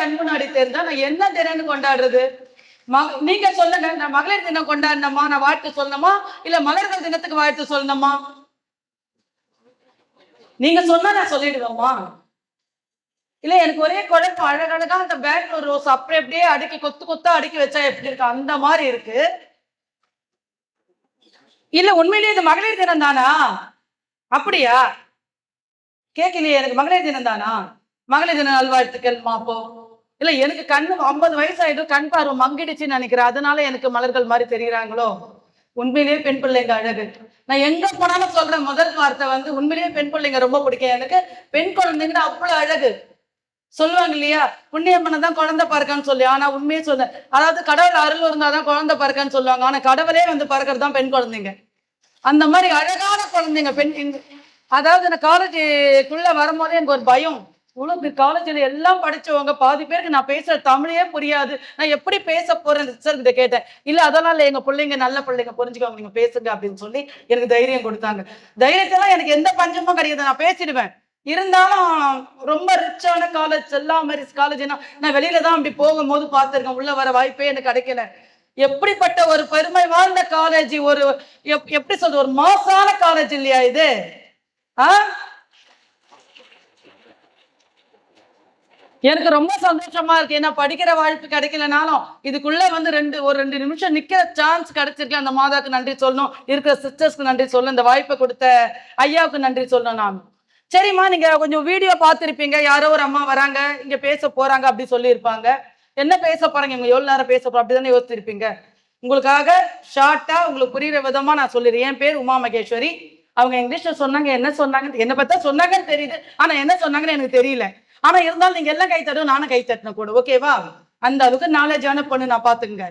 கண் முன்னாடி தெரிஞ்சா நான் என்ன தினம்னு கொண்டாடுறது? நீங்க சொல்லுங்க, நான் மகளிர் தினம் கொண்டாடணுமா, நான் வாழ்த்து சொல்லணுமா, இல்ல மலர்கள் தினத்துக்கு வாழ்த்து சொல்லணுமா? நீங்க சொன்னா நான் சொல்லிடுவேமா? இல்ல எனக்கு ஒரே குழப்பம். அழகழகா அந்த பெங்களூர் ரோஸ் அப்படி அப்படியே அடுக்கி கொத்து கொத்தா அடுக்கி வச்சா எப்படி இருக்கு அந்த மாதிரி இருக்கு. இல்ல உண்மையிலேயே இது மகளிர் தினம் தானா? அப்படியா? கேட்கலையே, எனக்கு மகளிர் தினம் தானா? மகளிர் தின நல்வாழ்த்துக்கள் மாப்போ. இல்ல எனக்கு கண்ணு 50 வயசு ஆயிடும், கண் பார்வை மங்கிடுச்சுன்னு நினைக்கிறேன். அதனால எனக்கு மலர்கள் மாதிரி தெரிகிறாங்களோ? உண்மையிலேயே பெண் பிள்ளைங்க அழகு. நான் எங்க போனாலும் சொல்றேன், முதல் வார்த்தை வந்து உண்மையிலேயே பெண் பிள்ளைங்க ரொம்ப பிடிக்கும் எனக்கு. பெண் குழந்தைங்கன்னா அவ்வளவு அழகு. சொல்லுவாங்க இல்லையா, புண்ணியம்மனை தான் குழந்தை பறக்கான்னு சொல்லி. ஆனா உண்மையே சொல்ல, அதாவது கடவுள் அருள் இருந்தாதான் குழந்தை பறக்கான்னு சொல்லுவாங்க. ஆனா கடவுளே வந்து பறக்கிறது தான் பெண் குழந்தைங்க. அந்த மாதிரி அழகான குழந்தைங்க பெண். அதாவது நான் காலேஜுக்குள்ள வரும்போதே எனக்கு ஒரு பயம். இவ்வளவு காலேஜ்ல எல்லாம் படிச்சவங்க, பாதி பேருக்கு நான் பேசுற தமிழே புரியாது, நான் எப்படி பேச போறேன் சார் கிட்ட கேட்டேன். இல்ல அதெல்லாம் இல்ல, எங்க பிள்ளைங்க நல்ல பிள்ளைங்க, புரிஞ்சுக்கோங்க, நீங்க பேசுங்க அப்படின்னு சொல்லி எனக்கு தைரியம் கொடுத்தாங்க. தைரியத்தெல்லாம் எனக்கு எந்த பஞ்சமும் கிடையாது, நான் பேசிடுவேன். இருந்தாலும் ரொம்ப ரிச்சான காலேஜ், எல்லாம் மாதிரி காலேஜ்னா நான் வெளியில தான் அப்படி போகும்போது பார்த்துருக்கேன். உள்ள வர வாய்ப்பே எனக்கு கிடைக்கல. எப்படிப்பட்ட ஒரு பெருமை வாழ்ந்த காலேஜ், ஒரு எப்படி சொல்றது, ஒரு மாசான காலேஜ் இல்லையா இது? எனக்கு ரொம்ப சந்தோஷமா இருக்கு. ஏன்னா படிக்கிற வாய்ப்பு கிடைக்கலனாலும் இதுக்குள்ள வந்து ஒரு 2 நிமிஷம் நிக்கிற சான்ஸ் கிடைச்சிருக்கு. அந்த மாதாக்கு நன்றி சொல்லணும், இருக்கிற சிஸ்டர்ஸ்க்கு நன்றி சொல்லணும், இந்த வாய்ப்பை கொடுத்த ஐயாவுக்கு நன்றி சொல்லணும். நான் சரிம்மா, நீங்க கொஞ்சம் வீடியோ பார்த்துருப்பீங்க, யாரோ ஒரு அம்மா வராங்க இங்க பேச போறாங்க அப்படி சொல்லியிருப்பாங்க. என்ன பேச போறாங்க, இவங்க எவ்வளவு நேரம் பேச போறோம் அப்படிதானே யோசிச்சிருப்பீங்க. உங்களுக்காக ஷார்ட்டா உங்களுக்கு புரியுற விதமா நான் சொல்லிடுறேன். என் பேர் உமா மகேஸ்வரி. அவங்க இங்கிலீஷ்ல சொன்னாங்க, என்ன சொன்னாங்க, என்ன பத்தா சொன்னாங்கன்னு தெரியுது, ஆனா என்ன சொன்னாங்கன்னு எனக்கு தெரியல. ஆனா இருந்தாலும் நீங்க எல்லாம் கை தட்டும், நானும் கை தட்டின கூட, ஓகேவா? அந்த அளவுக்கு நாலேஜான பொண்ணு நான் பாத்துங்க,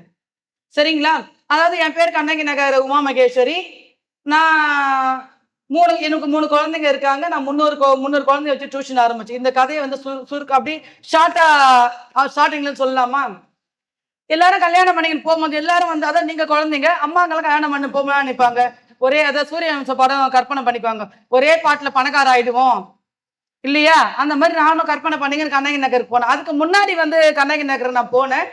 சரிங்களா? அதாவது என் பேர் கண்ணகி நகர் உமா மகேஸ்வரி. நான் எனக்கு 3 குழந்தைங்க இருக்காங்க. நான் 300 குழந்தைய வச்சு டியூஷன் ஆரம்பிச்சு. இந்த கதையை வந்து சுருக்க அப்படி ஸ்டார்டிங்ல சொல்லலாமா? எல்லாரும் கல்யாணம் பண்ணிக்கிட்டு போகும்போது எல்லாரும் வந்து, அதான் நீங்க குழந்தைங்க, அம்மாங்கெல்லாம் கல்யாணம் பண்ணி போமா நினைப்பாங்க. ஒரே அதாவது சூரிய வம்ச படம் கற்பனை பண்ணிப்பாங்க, ஒரே பாட்டுல பணக்கார ஆயிடுவோம் இல்லையா? அந்த மாதிரி நானும் கற்பனை பண்ணிங்கன்னு கண்ணகி நகருக்கு போனேன். அதுக்கு முன்னாடி வந்து கண்ணகி நகர் நான் போனேன்.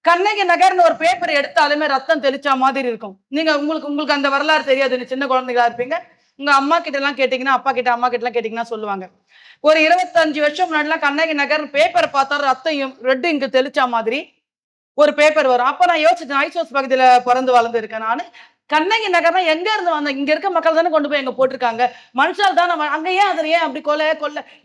கண்ணகி நகர்னு ஒரு பேப்பர் எடுத்தாலுமே ரத்தம் தெளிச்சா மாதிரி இருக்கும். நீங்க உங்களுக்கு அந்த வரலாறு தெரியாது, நீ சின்ன குழந்தைகளா இருப்பீங்க. உங்க அம்மா கிட்ட எல்லாம் கேட்டீங்கன்னா, அப்பா கிட்ட அம்மா கிட்ட எல்லாம் கேட்டீங்கன்னா சொல்லுவாங்க. ஒரு 25 வருஷம் முன்னாடிலாம் கண்ணகி நகர் பேப்பர் பார்த்தா ரத்தம் ரெட் இங்கு தெளிச்சா மாதிரி ஒரு பேப்பர் வரும். அப்ப நான் யோசிச்சேன், ஐசோஸ் பகுதியில பிறந்து வளர்ந்து இருக்கேன் நானு. கண்ணகி நகர்னா எங்க இருந்து வந்த, இங்க இருக்க மக்கள் தானே கொண்டு போய் எங்க போட்டிருக்காங்க, மனுஷால் தானே அங்க, ஏன் அதுல ஏன் அப்படி கொலை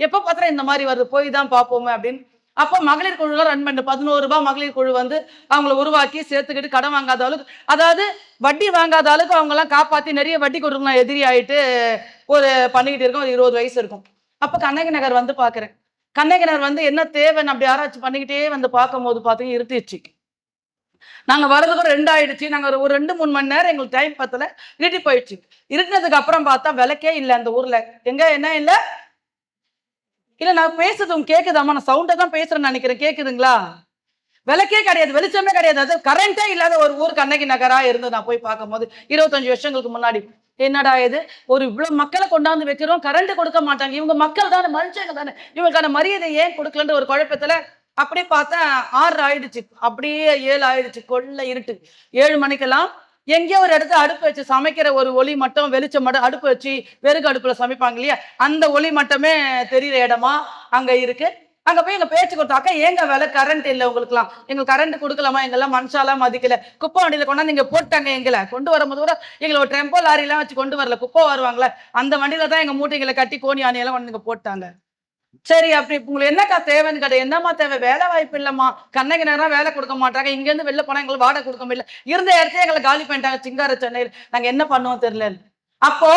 எப்ப பார்த்தா இந்த மாதிரி வருது, போய் தான் பார்ப்போமே அப்படின்னு. அப்போ மகளிர் குழுலாம் ரன் பண்ணு 11 ரூபாய் மகளிர் குழு வந்து அவங்களை உருவாக்கி சேர்த்துக்கிட்டு கடன் வாங்காத அளவுக்கு, அதாவது வட்டி வாங்காத அளவுக்கு அவங்க எல்லாம் காப்பாத்தி நிறைய வட்டி கொடுக்கலாம் எதிரி ஆயிட்டு ஒரு பண்ணிக்கிட்டு இருக்கோம். ஒரு 20 வயசு இருக்கும். அப்ப கண்ணகி நகர் வந்து பாக்குறேன். கண்ணகி நகர் வந்து என்ன தேவைன்னு அப்படி ஆராய்ச்சி பண்ணிக்கிட்டே வந்து பார்க்கும் போது பாத்தீங்க இருட்டுச்சு. நாங்க வரதுக்கு 2 ஆயிடுச்சு. நாங்க ஒரு 2-3 மணி நேரம் எங்களுக்கு டைம் பத்தல, இருட்டி போயிடுச்சு. இருட்டினதுக்கு அப்புறம் பார்த்தா விளக்கே இல்லை அந்த ஊர்ல. எங்க என்ன இல்லை? இல்ல நான் பேசுறது உங்களுக்கு கேக்குதாமா? நான் சவுண்டை தான் பேசுறேன்னு நினைக்கிறேன், கேக்குதுங்களா? விளக்கே கிடையாது, வெளிச்சமே கிடையாது, அது கரண்டே இல்லாத ஒரு ஊர் கண்ணகி நகரா இருந்து நான் போய் பார்க்கும் போது 25 வருஷங்களுக்கு முன்னாடி. என்னடா இது, ஒரு இவ்வளவு மக்களை கொண்டாந்து வைக்கிறோம், கரண்ட் கொடுக்க மாட்டாங்க, இவங்க மக்கள் தானே, மனுஷங்க தானே, இவங்களுக்கான மரியாதை ஏன் கொடுக்கலன்ற ஒரு குழப்பத்துல அப்படியே பார்த்தா 6 ஆயிடுச்சு, அப்படியே 7 ஆயிடுச்சு, கொள்ள இருட்டு. 7 மணிக்கெல்லாம் எங்கேயோ ஒரு இடத்துல அடுப்பு வச்சு சமைக்கிற ஒரு ஒளி மட்டும், வெளிச்சம் மட்டும், அடுப்பு வச்சு வெறுகு அடுப்புல சமைப்பாங்க இல்லையா, அந்த ஒளி மட்டுமே தெரியுற இடமா அங்க இருக்கு. அங்க போய் எங்க பேச்சு கொடுத்தாக்கா, ஏங்க வேலை கரண்ட் இல்லை உங்களுக்குலாம், எங்களுக்கு கரண்ட் கொடுக்கலாமா, எங்கெல்லாம் மனுஷாலாம் மதிக்கல, குப்பை வண்டியில கொண்டாந்து நீங்க போட்டாங்க, எங்களை கொண்டு வரும்போது கூட எங்களை ஒரு டெம்போ லாரிலாம் வச்சு கொண்டு வரல, குப்பை வருவாங்களே அந்த வண்டியில தான் எங்க மூட்டைகளை கட்டி கோணி ஆணையெல்லாம் கொண்டு நீங்க போட்டாங்க. சரி, அப்படி உங்களுக்கு என்னக்கா தேவைன்னு கேட்ட, என்னம்மா தேவை, வேலை வாய்ப்பு இல்லம்மா, கண்ணகி நகரம் வேலை கொடுக்க மாட்டாங்க, இங்க இருந்து வெளில போனா எங்களுக்கு வாடகை கொடுக்க முடியல, இருந்த இடத்தையே எங்களை காலி பண்ணிட்டாங்க சிங்கார சென்னையில், நாங்க என்ன பண்ணுவோம் தெரியல. அப்போ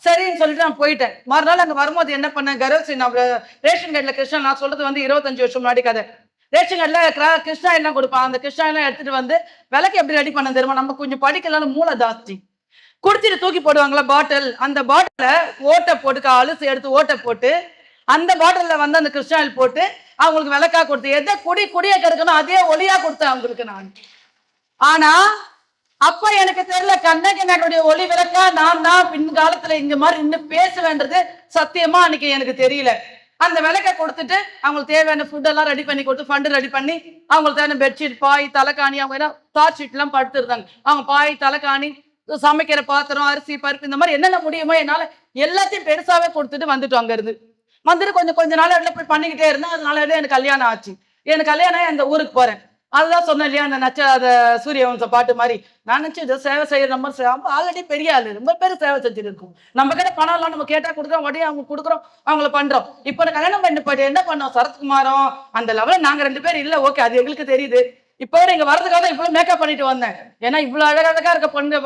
சரின்னு சொல்லிட்டு நான் போயிட்டேன். மறுநாள் அங்க வரும்போது என்ன பண்ணேன், கரோசி நம்ம ரேஷன் கார்டுல கிருஷ்ணா, நான் சொல்றது வந்து 25 வருஷம் முன்னாடி கதை. ரேஷன் கார்டுல கிருஷ்ணா எல்லாம் கொடுப்பான், அந்த கிருஷ்ணா எல்லாம் எடுத்துட்டு வந்து விலைக்கு எப்படி ரெடி பண்ண தெரியுமா, நம்ம கொஞ்சம் படிக்கலாம் மூளை ஜாஸ்தி, குடிச்சிட்டு தூக்கி போடுவாங்களா பாட்டில், அந்த பாட்டில ஓட்டை போட்டு அலுசு எடுத்து ஓட்டை போட்டு அந்த பாட்டில வந்து அந்த கிருஷ்ணாயில் போட்டு அவங்களுக்கு விளக்கா கொடுத்து, எதை குடியை கெடுக்கணும் அதே ஒளியா கொடுத்தேன் அவங்களுக்கு நான். ஆனா அப்ப எனக்கு தெரியல, கண்ணகி நகருடைய ஒளி விளக்கா நான் தான் பின்காலத்துல இந்த மாதிரி இன்னும் பேச வேண்டது சத்தியமா அன்னைக்கு எனக்கு தெரியல. அந்த விளக்கை கொடுத்துட்டு அவங்களுக்கு தேவையான ஃபுட்டெல்லாம் ரெடி பண்ணி கொடுத்து ஃபண்டு ரெடி பண்ணி அவங்களுக்கு தேவையான பெட்ஷீட் பாய் தலைக்காணி அவங்க என்ன தார் ஷீட்லாம் படுத்துருந்தாங்க. அவங்க பாய் தலைக்காணி சமைக்கிற பாத்திரம் அரிசி பருப்பு இந்த மாதிரி என்னென்ன முடியுமோ என்னால் எல்லாத்தையும் பெருசாகவே கொடுத்துட்டு வந்துட்டோம். அங்கேருந்து வந்துட்டு கொஞ்ச நாள் வெளில போய் பண்ணிக்கிட்டே இருந்தேன். அதனால எனக்கு கல்யாணம் ஆச்சு. எனக்கு கல்யாணம் அந்த ஊருக்கு போகிறேன். அதுதான் சொன்னேன் இல்லையா, அந்த சூரியவம்சம் பாட்டு மாதிரி. நான் நினச்சி இதை சேவை செய்கிற நம்ம ஆல்ரெடி பெரிய ஆள் ரொம்ப பேர் சேவை செஞ்சுட்டு இருக்கோம். நம்ம கிட்ட பணம் எல்லாம் நம்ம கேட்டால் கொடுக்குறோம், உடனே அவங்க கொடுக்குறோம், அவங்கள பண்ணுறோம். இப்போ கல்யாணம் பண்ணி போயிட்டு என்ன பண்ணோம், சரத்குமாரும் அந்த லெவலில் நாங்கள் 2 பேர் இல்லை, ஓகே அது எங்களுக்கு தெரியுது. இப்போ இங்கே வரதுக்காக இவ்வளோ மேக்கப் பண்ணிட்டு வந்தேன். ஏன்னா இவ்வளோ அழகழகா இருக்க பொண்ணு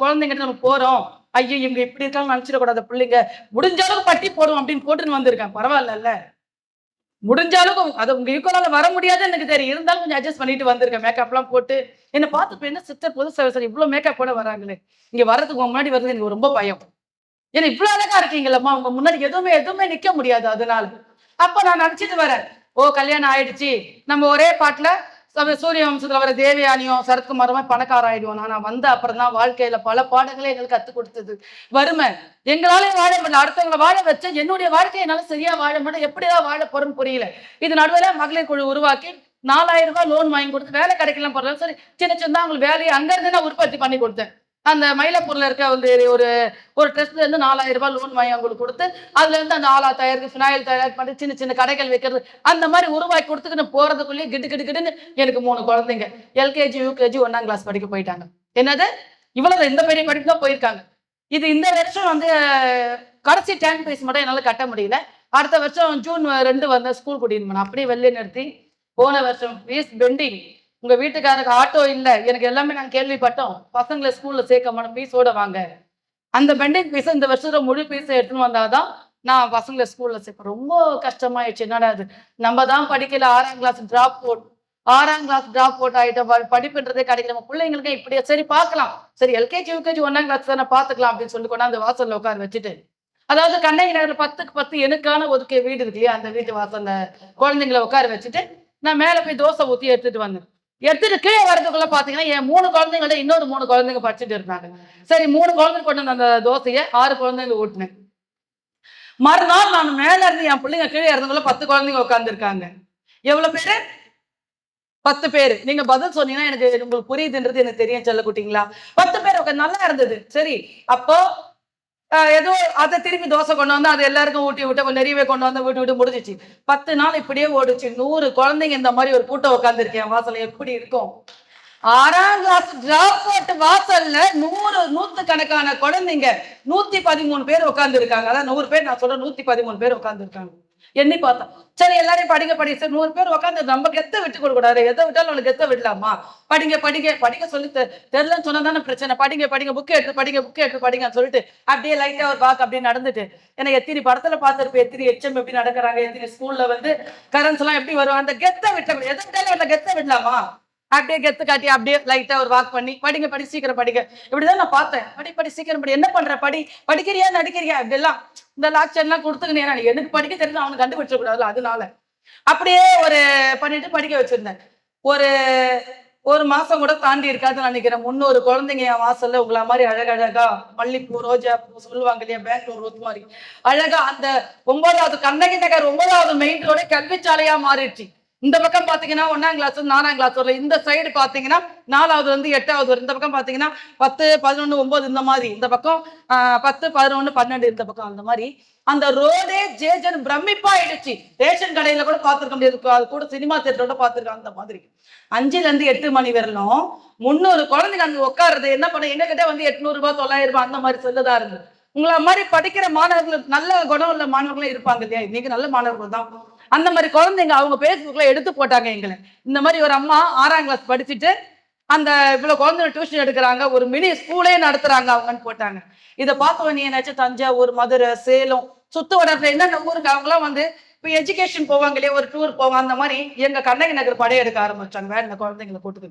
குழந்தைங்கிட்ட நம்ம போகிறோம், ஐயோ இவங்க இப்படி இருக்காங்க நினச்சிடக்கூடாது, பிள்ளைங்க முடிஞ்ச அளவுக்கு பட்டி போடும் அப்படின்னு போட்டுன்னு வந்திருக்கேன். பரவாயில்ல, முடிஞ்ச அளவுக்கு அது உங்க ஈக்குவலால வர முடியாதுன்னு எனக்கு தெரியும், இருந்தாலும் கொஞ்சம் அட்ஜஸ்ட் பண்ணிட்டு வந்திருக்கேன். மேக்கப்லாம் போட்டு என்னை பார்த்து என்ன சிஸ்டர் பொது சார் இவ்வளோ மேக்கப் போட வராங்களே, இங்க வரதுக்கு முன்னாடி வர்றது எனக்கு ரொம்ப பயம். ஏன்னா இவ்வளோ அழகா இருக்கீங்களம்மா, உங்க முன்னாடி எதுவுமே நிக்க முடியாது. அதனால அப்ப நான் நினைச்சிட்டு வரேன், ஓ கல்யாணம் ஆயிடுச்சு, நம்ம ஒரே பாட்டுல சூரிய வம்சத்துல வர தேவயானியும் சரத்குமாரமா பணக்கார ஆயிடுவோம். நான் வந்த அப்புறம் தான் வாழ்க்கையில பல பாடங்களே எங்களுக்கு கற்றுக் கொடுத்தது. வறுமை எங்களாலே வாழ முடியல, அடுத்தவங்களை வாழ வச்ச என்னுடைய வாழ்க்கையை என்னால சரியா வாழ முடியல, எப்படிதான் வாழ போறோம்னு புரியல. இது நடுவில் மகளிர் குழு உருவாக்கி 4000 ரூபாய் லோன் வாங்கி கொடுத்து வேலை கிடைக்கலாம் போறேன். சரி சின்ன அவங்களுக்கு வேலையை அங்கிருந்து நான் உற்பத்தி பண்ணி கொடுத்தேன். அந்த மயிலாப்பூர்ல இருக்க வந்து ஒரு ட்ரெஸ்ட்ல இருந்து 4000 ரூபாய் லோன் வாங்கி அவங்களுக்கு கொடுத்து அதுல இருந்து அந்த ஆலா தயாரிக்கு ஃபினாயில் தயார் பண்ணி சின்ன கடைகள் வைக்கிறது அந்த மாதிரி உருவாக்கி கொடுத்துக்கிட்டு போறதுக்குள்ளேயே கிடுன்னு எனக்கு 3 குழந்தைங்க எல்கேஜி யூகேஜி 1ஆம் கிளாஸ் படிக்க போயிட்டாங்க. என்னது இவ்வளவு இந்த பெரிய படிப்பு தான் போயிருக்காங்க. இது இந்த வருஷம் வந்து கடைசி டேன் பீஸ் மட்டும் என்னால கட்ட முடியல. அடுத்த வருஷம் ஜூன் 2 வந்த ஸ்கூல் கூட்டிட்டு அப்படியே வெளியே நிறுத்தி போன வருஷம் ஃபீஸ் பெண்டிங். உங்க வீட்டுக்காரருக்கு ஆட்டோ இல்லை, எனக்கு எல்லாமே நாங்கள் கேள்விப்பட்டோம், பசங்களை ஸ்கூல்ல சேர்க்க ஃபீஸோட வாங்க, அந்த பெண்டிங் ஃபீஸை இந்த வருஷத்துல முழு ஃபீஸை எடுத்துன்னு வந்தாதான் நான் பசங்களை ஸ்கூல்ல சேர்ப்பேன். ரொம்ப கஷ்டமாயிடுச்சு. என்னடா அது, நம்ம தான் படிக்கல, 6ஆம் கிளாஸ் டிராப் அவுட் ஆயிட்டோம், படிப்புன்றதே கிடைக்கல, நம்ம பிள்ளைங்களுக்கு இப்படியே சரி பார்க்கலாம், சரி எல்கேஜி யூகேஜி 1ஆம் கிளாஸ் தானே பார்த்துக்கலாம் அப்படின்னு சொல்லி கொண்டு அந்த வாசல்ல உட்கார வச்சுட்டு, அதாவது கண்ணகி நகர் 10க்கு 10 எனக்கான ஒதுக்கிய வீடு இருக்கு இல்லையா, அந்த வீட்டு வாசல்ல குழந்தைங்களை உட்கார வச்சுட்டு நான் மேலே போய் தோசை ஊற்றி எடுத்துட்டு வந்தேன். எடுத்துட்டு கீழே வரதுக்குள்ள பாத்தீங்கன்னா என் 3 குழந்தைங்கள இன்னொரு 3 குழந்தைங்க படிச்சுட்டு இருந்தாங்க. சரி 3 குழந்தைங்க கொண்டு வந்த அந்த தோசையை 6 குழந்தைங்க ஊட்டினேன். மறுநாள் நான் மேல இருந்து என் பிள்ளைங்க கீழே இறந்தவங்கள 10 குழந்தைங்க உட்கார்ந்து இருக்காங்க. எவ்வளவு பேரு? 10 பேரு. நீங்க பதில் சொன்னீங்கன்னா எனக்கு உங்களுக்கு புரியுதுன்றது எனக்கு தெரியும் செல்லக்குட்டிங்களா. 10 பேர் உட்காந்து நல்லா இருந்தது. சரி அப்போ ஏதோ அதை திருப்பி தோசை கொண்டு வந்து அதை எல்லாருக்கும் ஊட்டி விட்டு கொஞ்சம் நிறையவே கொண்டு வந்து விட்டு முடிஞ்சிச்சு. 10 நாள் இப்படியே ஓடுச்சு. 100 குழந்தைங்க இந்த மாதிரி ஒரு கூட்டம் உட்காந்துருக்கேன் வாசல்ல. எப்படி இருக்கும்? 6ஆம் கிளாஸ் டிராப் அவுட் வாசல்ல 100 குழந்தைங்க 113 பேர் உட்கார்ந்து இருக்காங்க. அதான் 100 பேர் நான் சொல்றேன், 113 பேர் உட்கார்ந்து இருக்காங்க. எண்ணி பார்த்தா சரி எல்லாரையும் படிக்க 100 பேர் உட்காந்து நம்ம கெத்த விட்டு கொடுக்க கூடாது, எதை விட்டாலும் அவனுக்கு கெத்த விடலாமா? படிக்க சொல்லி தெரியலன்னு சொன்னதானே பிரச்சனை. படிங்க புக் எடுத்து படிங்கன்னு சொல்லிட்டு அப்படியே லைட்டா ஒரு பாக்கு அப்படியே நடந்துட்டு, எனக்கு எத்தனை படத்துல பார்த்துருப்பேன், எத்தனை எச்எம் எப்படி நடக்கிறாங்க, எத்தனை ஸ்கூல்ல வந்து கரண்ட்ஸ் எல்லாம் எப்படி வரும், அந்த கெத்த விட்ட எதை விட்டாலும் அந்த கெத்த விடலாமா? அப்படியே கெத்து காட்டி அப்படியே லைட்டா ஒரு வாக் பண்ணி படி சீக்கிரம் படிக்க, இப்படிதான் நான் பார்த்தேன். படி சீக்கிரம் படி, என்ன பண்ற, படிக்கிறியா நடிக்கிறியா, இப்படிலாம் இந்த லாக்சர் எல்லாம் கொடுத்துக்கினேன். எனக்கு படிக்க தெரிஞ்சு அவனுக்கு கண்டுபிடிச்ச கூடாதுல, அதனால அப்படியே ஒரு பண்ணிட்டு படிக்க வச்சிருந்தேன். ஒரு மாசம் கூட தாண்டி இருக்காதுன்னு நினைக்கிறேன். 300 குழந்தைங்க என் வாசல்ல உங்கள மாதிரி அழகழகா மல்லிப்பூ ரோஜா பூ சொல்லுவாங்க இல்லையா, பெங்களூர் ரோஸ் மாதிரி அழகா அந்த 9வது கண்ணகி நகர் 9வது மெயின் ரோடு கல்விச்சாலையா மாறிடுச்சு. இந்த பக்கம் பாத்தீங்கன்னா 1ஆம் கிளாஸ் 4ஆம் கிளாஸ் வரல, இந்த சைடு பாத்தீங்கன்னா 4வது வந்து 8வது வரும், இந்த பக்கம் பாத்தீங்கன்னா 10 11 9 இந்த மாதிரி, இந்த பக்கம் 10 11 12 இந்த பக்கம், அந்த மாதிரி அந்த ரோடே ஜேஜன் பிரமிப்பா ஆயிடுச்சு. ரேஷன் கடையில கூட பாத்துருக்க முடியாது, அது கூட சினிமா தியேட்டரோட பாத்துருக்காங்க. அந்த மாதிரி 5ல இருந்து 8 மணி வரலும் 300 குழந்தைங்க அங்க உட்காருறது. என்ன பண்ண, எங்க கிட்ட வந்து 800 ரூபாய் 900 ரூபாய் அந்த மாதிரி சொல்லதான் இருந்து. உங்களை மாதிரி படிக்கிற மாணவர்கள், நல்ல குணம் உள்ள மாணவர்களும் இருப்பாங்க இல்லையா, இன்னைக்கு நல்ல மாணவர்கள் தான். அந்த மாதிரி குழந்தைங்க அவங்க பேஸ்புக்ல எடுத்து போட்டாங்க எங்களை. இந்த மாதிரி ஒரு அம்மா 6ஆம் கிளாஸ் படிச்சுட்டு அந்த இவ்வளவு குழந்தைங்க டியூஷன் எடுக்கிறாங்க, ஒரு மினி ஸ்கூலே நடத்துறாங்க அவங்கன்னு போட்டாங்க. இதை பார்த்தவன் நீ என்னாச்சும் தஞ்சாவூர், மதுரை, சேலம் சுத்து வடத்துல என்னென்ன ஊருக்கு அவங்களாம் வந்து இப்போ எஜுகேஷன் போவாங்க இல்லையா, ஒரு டூர் போவாங்க. அந்த மாதிரி எங்க கண்ணகி நகர் படையெடுக்க ஆரம்பிச்சாங்க வேற இந்த குழந்தைங்களை கூட்டுக்கு.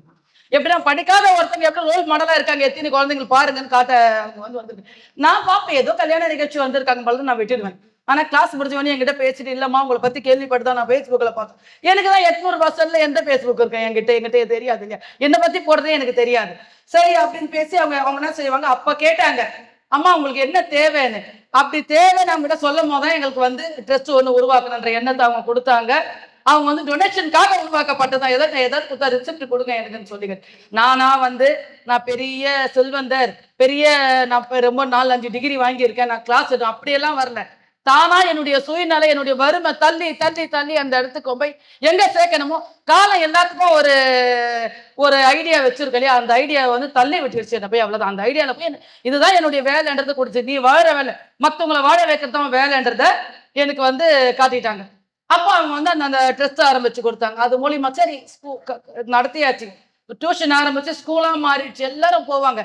எப்படின்னா படிக்காத ஒருத்தங்க எப்படி ரோல் மாடலா இருக்காங்க, எத்தனை குழந்தைங்க பாருங்கன்னு காட்ட அவங்க வந்துருக்கு. நான் பார்ப்பேன், ஏதோ கல்யாண நிகழ்ச்சி வந்திருக்காங்க போல நான் விட்டுடுவேன். ஆனா கிளாஸ் முடிஞ்சவனே என்கிட்ட பேசிட்டு, இல்லம்மா உங்களை பத்தி கேள்விப்பட்டுதான் நான் பேஸ்புக்ல பார்த்தேன். எனக்கு தான் 800% எந்த பேஸ்புக் இருக்கேன் என்கிட்ட தெரியாது இல்லையா, என்னை பத்தி போடுறதே எனக்கு தெரியாது. சரி அப்படின்னு பேசி அவங்க என்ன செய்வாங்க, அப்ப கேட்டாங்க அம்மா உங்களுக்கு என்ன தேவைன்னு. அப்படி தேவை நம்ம கிட்ட சொல்லும் போதுதான் எங்களுக்கு வந்து ட்ரெஸ் ஒன்று உருவாக்கணுன்ற எண்ணத்தை அவங்க கொடுத்தாங்க. அவங்க வந்து டொனேஷனுக்காக உருவாக்கப்பட்டதான். எதாவது கொடுத்தா ரிசிப்ட் கொடுங்க எனக்குன்னு சொல்லிங்க. நான் பெரிய செல்வந்தர், நான் ரொம்ப 4-5 டிகிரி வாங்கியிருக்கேன், நான் கிளாஸ் அப்படியெல்லாம் வரல. தானா என்னுடைய சுயநலை, என்னுடைய வறுமை தள்ளி தள்ளி தள்ளி அந்த இடத்துக்கு போய் எங்க சேர்க்கணுமோ, காலம் எல்லாத்துக்கும் ஒரு ஒரு ஐடியா வச்சிருக்க இல்லையா, அந்த ஐடியாவை வந்து தள்ளி விட்டுருச்சு என்ன போய். அவ்வளவுதான். அந்த ஐடியால போய் இதுதான் என்னுடைய வேலைன்றது கொடுத்து, நீ வாழ வேலை, மற்றவங்களை வாழ வைக்கிறதும் வேலைன்றத எனக்கு வந்து காட்டிட்டாங்க. அப்போ அவங்க வந்து அந்த ட்ரெஸ் ஆரம்பிச்சு கொடுத்தாங்க. அது மூலியமா சரி நடத்தியாச்சு. டியூஷன் ஆரம்பிச்சு ஸ்கூலா மாறிடுச்சு. எல்லாரும் போவாங்க.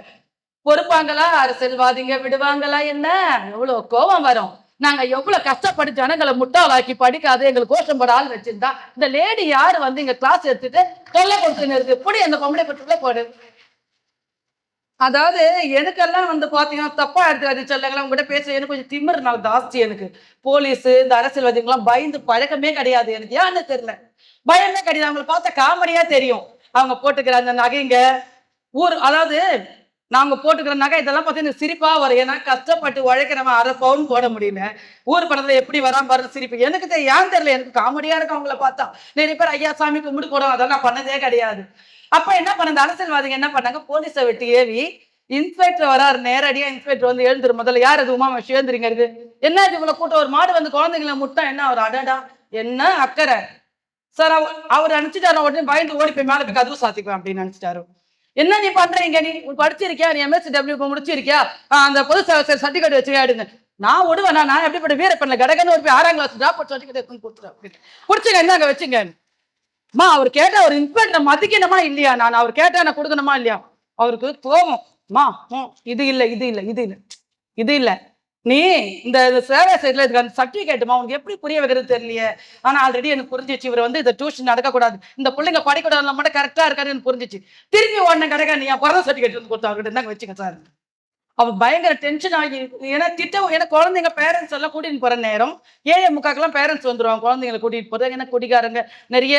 பொறுப்பாங்களா? அரசியல்வாதிங்க விடுவாங்களா? என்ன எவ்வளவு கோபம் வரும். நாங்க எவ்வளவு கஷ்டப்பட்டு ஜனங்களை முட்டாளாக்கி படிக்காத எங்களுக்கு கோஷம் போட ஆள் வச்சிருந்தா, இந்த லேடி யாரு வந்து இங்க கிளாஸ் எடுத்துட்டு தொல்லை கொடுத்துன்னு இருக்கு, இப்படி அந்த பொம்பளை பட்டுல போடு. அதாவது எனக்கெல்லாம் வந்து பாத்தீங்கன்னா தப்பா எடுத்துக்காது சொல்லுங்களா, உங்ககிட்ட பேச எனக்கு கொஞ்சம் திமிர் நாள் ஜாஸ்தி. எனக்கு போலீஸ் இந்த அரசியல்வாதிகள்லாம் பயந்து பழக்கமே கிடையாது. எனக்கு ஏன்னு தெரியல, பயமே கிடையாது. அவங்களை பார்த்தா காமெடியா தெரியும். அவங்க போட்டுக்கிற அந்த நகைங்க அதாவது நாங்க போட்டுக்கிற நகை இதெல்லாம் பார்த்தீங்கன்னா சிரிப்பா வரும். ஏன்னா கஷ்டப்பட்டு உழைக்கிறவன் 1/2 பவுன் போட முடியல. ஊர் படத்துல எப்படி வராம பாருங்க சிரிப்பு. எனக்கு ஏன் தெரியல, எனக்கு காமெடியா இருக்கும் அவங்கள பார்த்தா. நிறைய பேர் ஐயா சாமி கும்பிட்டு போடும், அதெல்லாம் பண்ணதே கிடையாது. அப்ப என்ன பண்ண, இந்த அரசியல்வாதிகள் என்ன பண்ணாங்க, போலீஸை விட்டு ஏவி இன்ஸ்பெக்டர் வராரு. நேரடியா இன்ஸ்பெக்டர் வந்து எழுந்துரு, முதல்ல யார் அது உமா சேர்ந்துருங்க இருக்கு, என்ன இவ்வளவு கூட்டம், ஒரு மாடு வந்து குழந்தைங்களை முட்டா என்ன ஒரு அடடா என்ன அக்கறை சார். அவர் நினைச்சிட்டாரு, உடனே பயந்து ஓடி போய் மேலே போய் கதவு சாத்திக்குவேன் அப்படின்னு நினைச்சிட்டாரு. என்ன நீ பண்றீங்க, நீ படிச்சிருக்கியா, நீ MSW முடிச்சிருக்கியா, அந்த பொது சர்டிபிகேட் வச்சுக்காடுங்க. நான் விடுவேன், நான் எப்படிப்பட்ட வீரப்பண்ணல கடகன்னு ஒரு 6ஆம் கிளாஸ் ட்ராப் சர்டிபிகேட் கொடுத்துருவேன். குடிச்சுங்க என்னங்க வச்சுங்க. மா அவர் கேட்டா ஒரு இன்ஸ்பெக்டர் மதிக்கணுமா இல்லையா, நான் அவர் கேட்டா நான் கொடுக்கணுமா இல்லையா, அவருக்கு போகும். மா இது இல்லை இது இல்லை இது இல்லை இது இல்லை, நீ இந்த சேவை சைட்ல இதுக்கு சர்டிபிகேட்டுமா உனக்கு எப்படி புரிய வைக்கிறது தெரியலையே. ஆனா ஆல்ரெடி எனக்கு புரிஞ்சிச்சு, இவர் வந்து இந்த டியூஷன் நடக்கக்கூடாது, இந்த பிள்ளைங்க படிக்கூடாது மட்டும் கரெக்டா இருக்காரு எனக்கு புரிஞ்சிச்சு. திரும்பி உடனே கிடைக்க நீ பிறந்த சர்டிபிகேட் வந்து கொடுத்தா அவர்கிட்ட இருந்தாங்க வச்சுங்க சார். அவன் பயங்கர டென்ஷன் ஆகி, ஏன்னா ஏன்னா குழந்தைங்க பேரண்ட்ஸ் எல்லாம் கூட்டிட்டு போற நேரம் 7:45 பேரண்ட்ஸ் வந்துருவாங்க குழந்தைங்களை கூட்டிட்டு போறது. ஏன்னா குடிகாரங்க நிறைய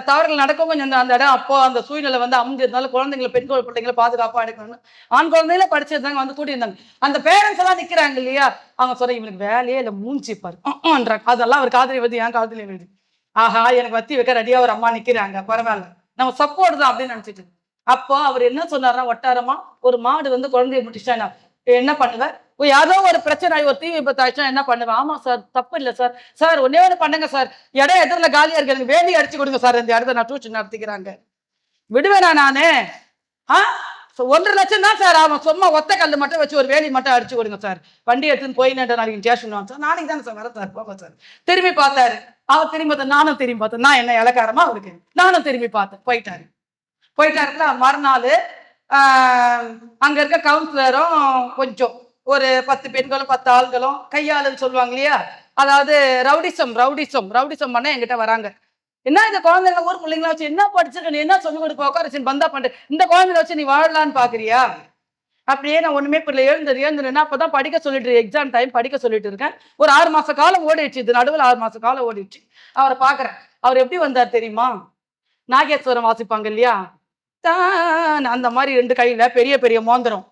தவறுகள் நடக்கும். கொஞ்சம் அந்த இடம் அப்போ அந்த சூழ்நிலை வந்து அமைஞ்சிருந்தாலும் குழந்தைங்களை பெண் பிள்ளைங்களை பாதுகாப்பா எடுக்கணும். ஆண் குழந்தைகள படிச்சிருந்தாங்க வந்து கூட்டியிருந்தாங்க. அந்த பேரண்ட்ஸ் எல்லாம் நிக்கிறாங்க இல்லையா, அவங்க சொல்ற இவனுக்கு வேலையே இல்லை மூஞ்சி பாருன்றாங்க. அதெல்லாம் அவர் காதலி வருது, என் காதலி வருது. ஆஹா எனக்கு வத்தி வைக்க ரெடியா ஒரு அம்மா நிக்கிறாங்க, பரவாயில்ல நம்ம சப்போர்ட் தான் அப்படின்னு நினைச்சிட்டு. அப்போ அவர் என்ன சொன்னார்னா, வட்டாரமா ஒரு மாடு வந்து குழந்தைய முட்டிச்சா என்ன பண்ணுவேன், ஏதோ ஒரு பிரச்சனை ஒரு தீ விபத்து ஆயிடுச்சா என்ன பண்ணுவேன். ஆமா சார் தப்பு இல்லை சார், சார் ஒன்னே ஒன்று பண்ணுங்க சார், இடம் எதிரில் காலியா இருக்கு, எனக்கு வேண்டி அடிச்சு கொடுங்க சார், இந்த இடத்த நான் டியூஷன் நடத்திக்கிறாங்க. விடுவேனா நானு? 1.5 லட்சம் தான் சார் ஆகும், சும்மா ஒத்த கல் மட்டும் வச்சு ஒரு வேலி மட்டும் அடிச்சு கொடுங்க சார், வண்டி எடுத்துன்னு போய் நாளைக்கு ஸ்டேஷன் வாங்க சார், நாளைக்கு தானே சார் வர சார் போங்க சார். திரும்பி பார்த்தாரு, அவர் திரும்பி பார்த்தா, நானும் திரும்பி பார்த்தேன், நான் என்ன இலக்காரமா அவருக்கு, நானும் திரும்பி பார்த்தேன். போயிட்டாருல. மறுநாள் அங்க இருக்க கவுன்சிலரும் கொஞ்சம் ஒரு 10 பெண்களும் 10 ஆள்களும் கையாளுன்னு சொல்லுவாங்க இல்லையா, அதாவது ரவுடிசம் பண்ண என்கிட்ட வராங்க. என்ன இந்த குழந்தைங்க ஊர் பிள்ளைங்களா வச்சு என்ன படிச்சிருக்க, நீ என்ன சொல்லிக் கொடுப்ப, உட்கார பந்தா பண்ணு, இந்த குழந்தைங்க வச்சு நீ வாழலான்னு பாக்குறியா? அப்படியே நான் ஒண்ணுமே பிள்ளை எழுந்துருன்னா அப்பதான் படிக்க சொல்லிட்டு, எக்ஸாம் டைம் படிக்க சொல்லிட்டு இருக்கேன். ஒரு 6 மாச காலம் ஓடிடுச்சு, இது நடுவில் 6 மாச காலம் ஓடிடுச்சு. அவரை பாக்குறேன். அவர் எப்படி வந்தார் தெரியுமா, நாகேஸ்வரம் வாசிப்பாங்க இல்லையா, அந்த மாதிரி 2 கையில பெரிய பெரிய மோந்திரம்,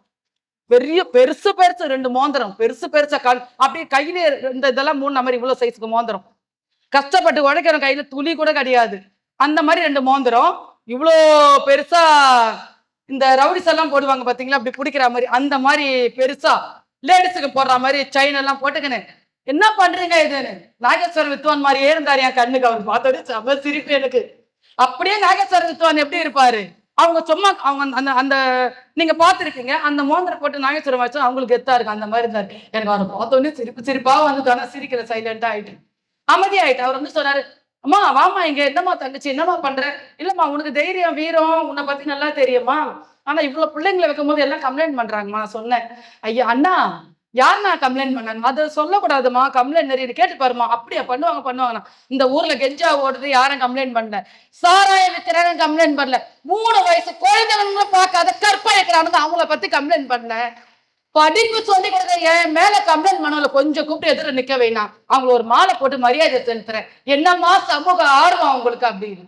பெருசு 2 மோந்திரம், பெருசா அப்படியே கையில இந்த இதெல்லாம் 3 நம்பர் இவ்வளவு சைஸுக்கு மோந்திரம், கஷ்டப்பட்டு உழைக்கிற கையில துளி கூட கிடையாது, அந்த மாதிரி 2 மோந்திரம் இவ்வளோ பெருசா. இந்த ரவுடிஸ் எல்லாம் போடுவாங்க பாத்தீங்களா, அப்படி பிடிக்கிற மாதிரி, அந்த மாதிரி பெருசா லேடிஸுக்கு போடுற மாதிரி செயின் எல்லாம் போட்டுக்கின்னு என்ன பண்றீங்க இதுன்னு. நாகேஸ்வரன் வித்வான் மாதிரியே இருந்தாரு என் கண்ணுக்கு. அவர் பார்த்தோட செம சிரிப்பு எனக்கு. அப்படியே நாகேஸ்வரன் வித்வான் எப்படி இருப்பாரு, அவங்க சும்மா அவங்க அந்த நீங்க பார்த்துருக்கீங்க, அந்த மோந்திரம் போட்டு நாகேஸ்வரம் வச்சா அவங்களுக்கு எத்தா இருக்கு, அந்த மாதிரி இருந்தாரு. எனக்கு அவரை பார்த்தோன்னே சிரிப்பா வந்து தானே சிரிக்கிற சைலண்டா ஆயிட்டு அமைதியாயிட்டு. அவர் வந்து சொன்னாரு, அம்மா வாமா இங்க, என்னம்மா தங்கச்சி என்னம்மா பண்ற, இல்லம்மா உனக்கு தைரியம் வீரம் உன்னை பத்தி நல்லா தெரியுமா, ஆனா இவ்வளவு பிள்ளைங்களை வைக்கும் போது எல்லாம் கம்ப்ளைண்ட் பண்றாங்கம்மா. நான் சொன்னேன், ஐயா அண்ணா யார் நான் கம்ப்ளைண்ட் பண்ணாங்க, அதை சொல்லக்கூடாதுமா, கம்ப்ளைண்ட் நிறைய கேட்டு பாருமா. அப்படியா பண்ணுவாங்க. இந்த ஊர்ல கெஞ்சா ஓடுது, யாரும் கம்ப்ளைண்ட் பண்ணல, சாராயம் விற்கிறாங்க கம்ப்ளைண்ட் பண்ணல, 3 வயசு குழந்தைங்க பார்க்காத கற்பழிக்கிறாங்க அவங்கள பத்தி கம்ப்ளைண்ட் பண்ணல, படிப்பு சொல்லி கொடுக்குற என் மேல கம்ப்ளைண்ட் பண்ணல, கொஞ்சம் கூப்பிட்டு எதிர நிக்க வேணாம், அவங்களை ஒரு மாலை போட்டு மரியாதை செலுத்துறேன், என்னம்மா சமூக ஆர்வம் அவங்களுக்கு அப்படின்னு.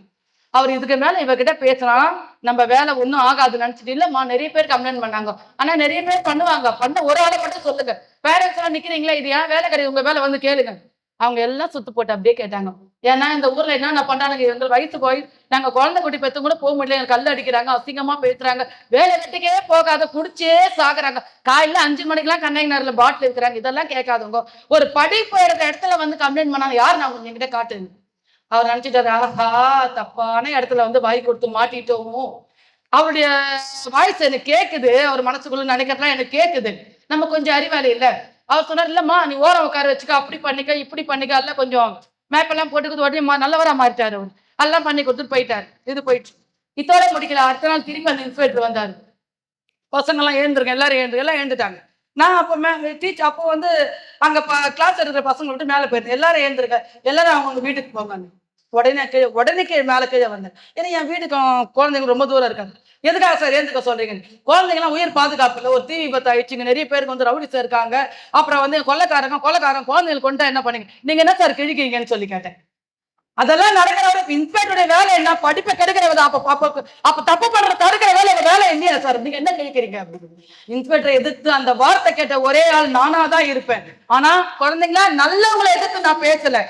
அவர் இதுக்கு மேல இவகிட்ட பேசுறான், நம்ம வேலை ஒன்றும் ஆகாது நினைச்சிட்டு. இல்லம்மா, நிறைய பேர் கம்ப்ளைண்ட் பண்ணாங்க. ஆனா நிறைய பேர் பண்ணுவாங்க. பண்ண ஒரு ஆளை மட்டும் சொல்லுங்க. பேரண்ட்ஸ் எல்லாம் நிக்கிறீங்களா, இது ஏன் வேலை கிடையாது, உங்க வேலை வந்து கேளுங்க. அவங்க எல்லாம் சுத்து போட்டு அப்படியே கேட்டாங்க. ஏன்னா இந்த ஊர்ல என்ன பண்றாங்க, எங்க வயசு போய் நாங்க குழந்தை குட்டி பெத்து கூட போக முடியல, எங்க கல் அடிக்கிறாங்க, அசிங்கமா பேசுறாங்க, வேலை வெட்டிக்கே போகாத குடிச்சே சாகுறாங்க, காலையில 5 மணிக்கெல்லாம் கண்டெய்னர்ல பாட்டில் இருக்கிறாங்க. இதெல்லாம் கேட்காதவங்க ஒரு படிப்பு எடுத்த இடத்துல வந்து கம்ப்ளைண்ட் பண்ணாங்க. யார் நான் என்கிட்ட காட்டுங்க. அவர் நினைச்சிட்டாரு, ஆஹா தப்பான இடத்துல வந்து வாய் கொடுத்து மாட்டிட்டோம். அவருடைய வாய்ஸ் எனக்கு கேக்குது, அவர் மனசுக்குள்ள நினைக்கிறதுலாம் எனக்கு கேக்குது. நம்ம கொஞ்சம் அறிவாளி இல்ல. அவர் சொன்னார், இல்லம்மா நீ ஓரம் உட்கார வச்சுக்க, அப்படி பண்ணிக்க இப்படி பண்ணிக்க, எல்லாம் கொஞ்சம் மேப்பெல்லாம் போட்டுக்கிறது. உடனே நல்லவரா மாறிட்டாரு. அவர் எல்லாம் பண்ணி கொடுத்துட்டு போயிட்டாரு. இது போயிட்டு இதோட முடிக்கல. அடுத்த நாள் திரும்பி அந்த இன்ஸ்பெக்டர் வந்தாரு. பசங்க எல்லாம் எழுந்துருங்க, எல்லாரும் எல்லாம் எழுந்துட்டாங்க. நான் அப்போ டீச்சர் அப்போ வந்து அங்க கிளாஸ் எடுக்கிற பசங்க விட்டு மேலே போயிருந்தேன். எல்லாரும் எழுந்துருங்க, எல்லாரும் அவங்க வீட்டுக்கு போங்க. உடனே கீழே மேலே கீழே வந்தேன். ஏன்னா என் வீட்டுக்கும் குழந்தைங்க ரொம்ப தூரம் இருக்காங்க. எதுக்காக சார் ஏந்துக்க சொல்றீங்க? குழந்தைங்கலாம் உயிர் பாதுகாப்பு இல்லை, ஒரு தீ விபத்து ஆயிடுச்சுங்க, நிறைய பேருக்கு வந்து ரவுடிஸ் இருக்காங்க, அப்புறம் வந்து கொள்ளைக்காரங்க குழந்தைங்களுக்கு கொண்டா என்ன பண்ணீங்க, நீங்க என்ன சார் கிழிக்கிறீங்கன்னு சொல்லி கேட்டேன். அதெல்லாம் நடக்கிற இன்ஸ்பெக்டருடைய வேலை என்ன, படிப்பை கெடுக்கிறவங்க. அப்ப தப்பு பண்ற தடுக்கிற வேலை இல்லையா சார், நீங்க என்ன கேட்கிறீங்க? இன்ஸ்பெக்டரை எதிர்த்து அந்த வார்த்தை கேட்ட ஒரே ஆள் நானா தான் இருப்பேன். ஆனா குழந்தைங்களா, நல்லவங்களை எதிர்த்து நான் பேசல,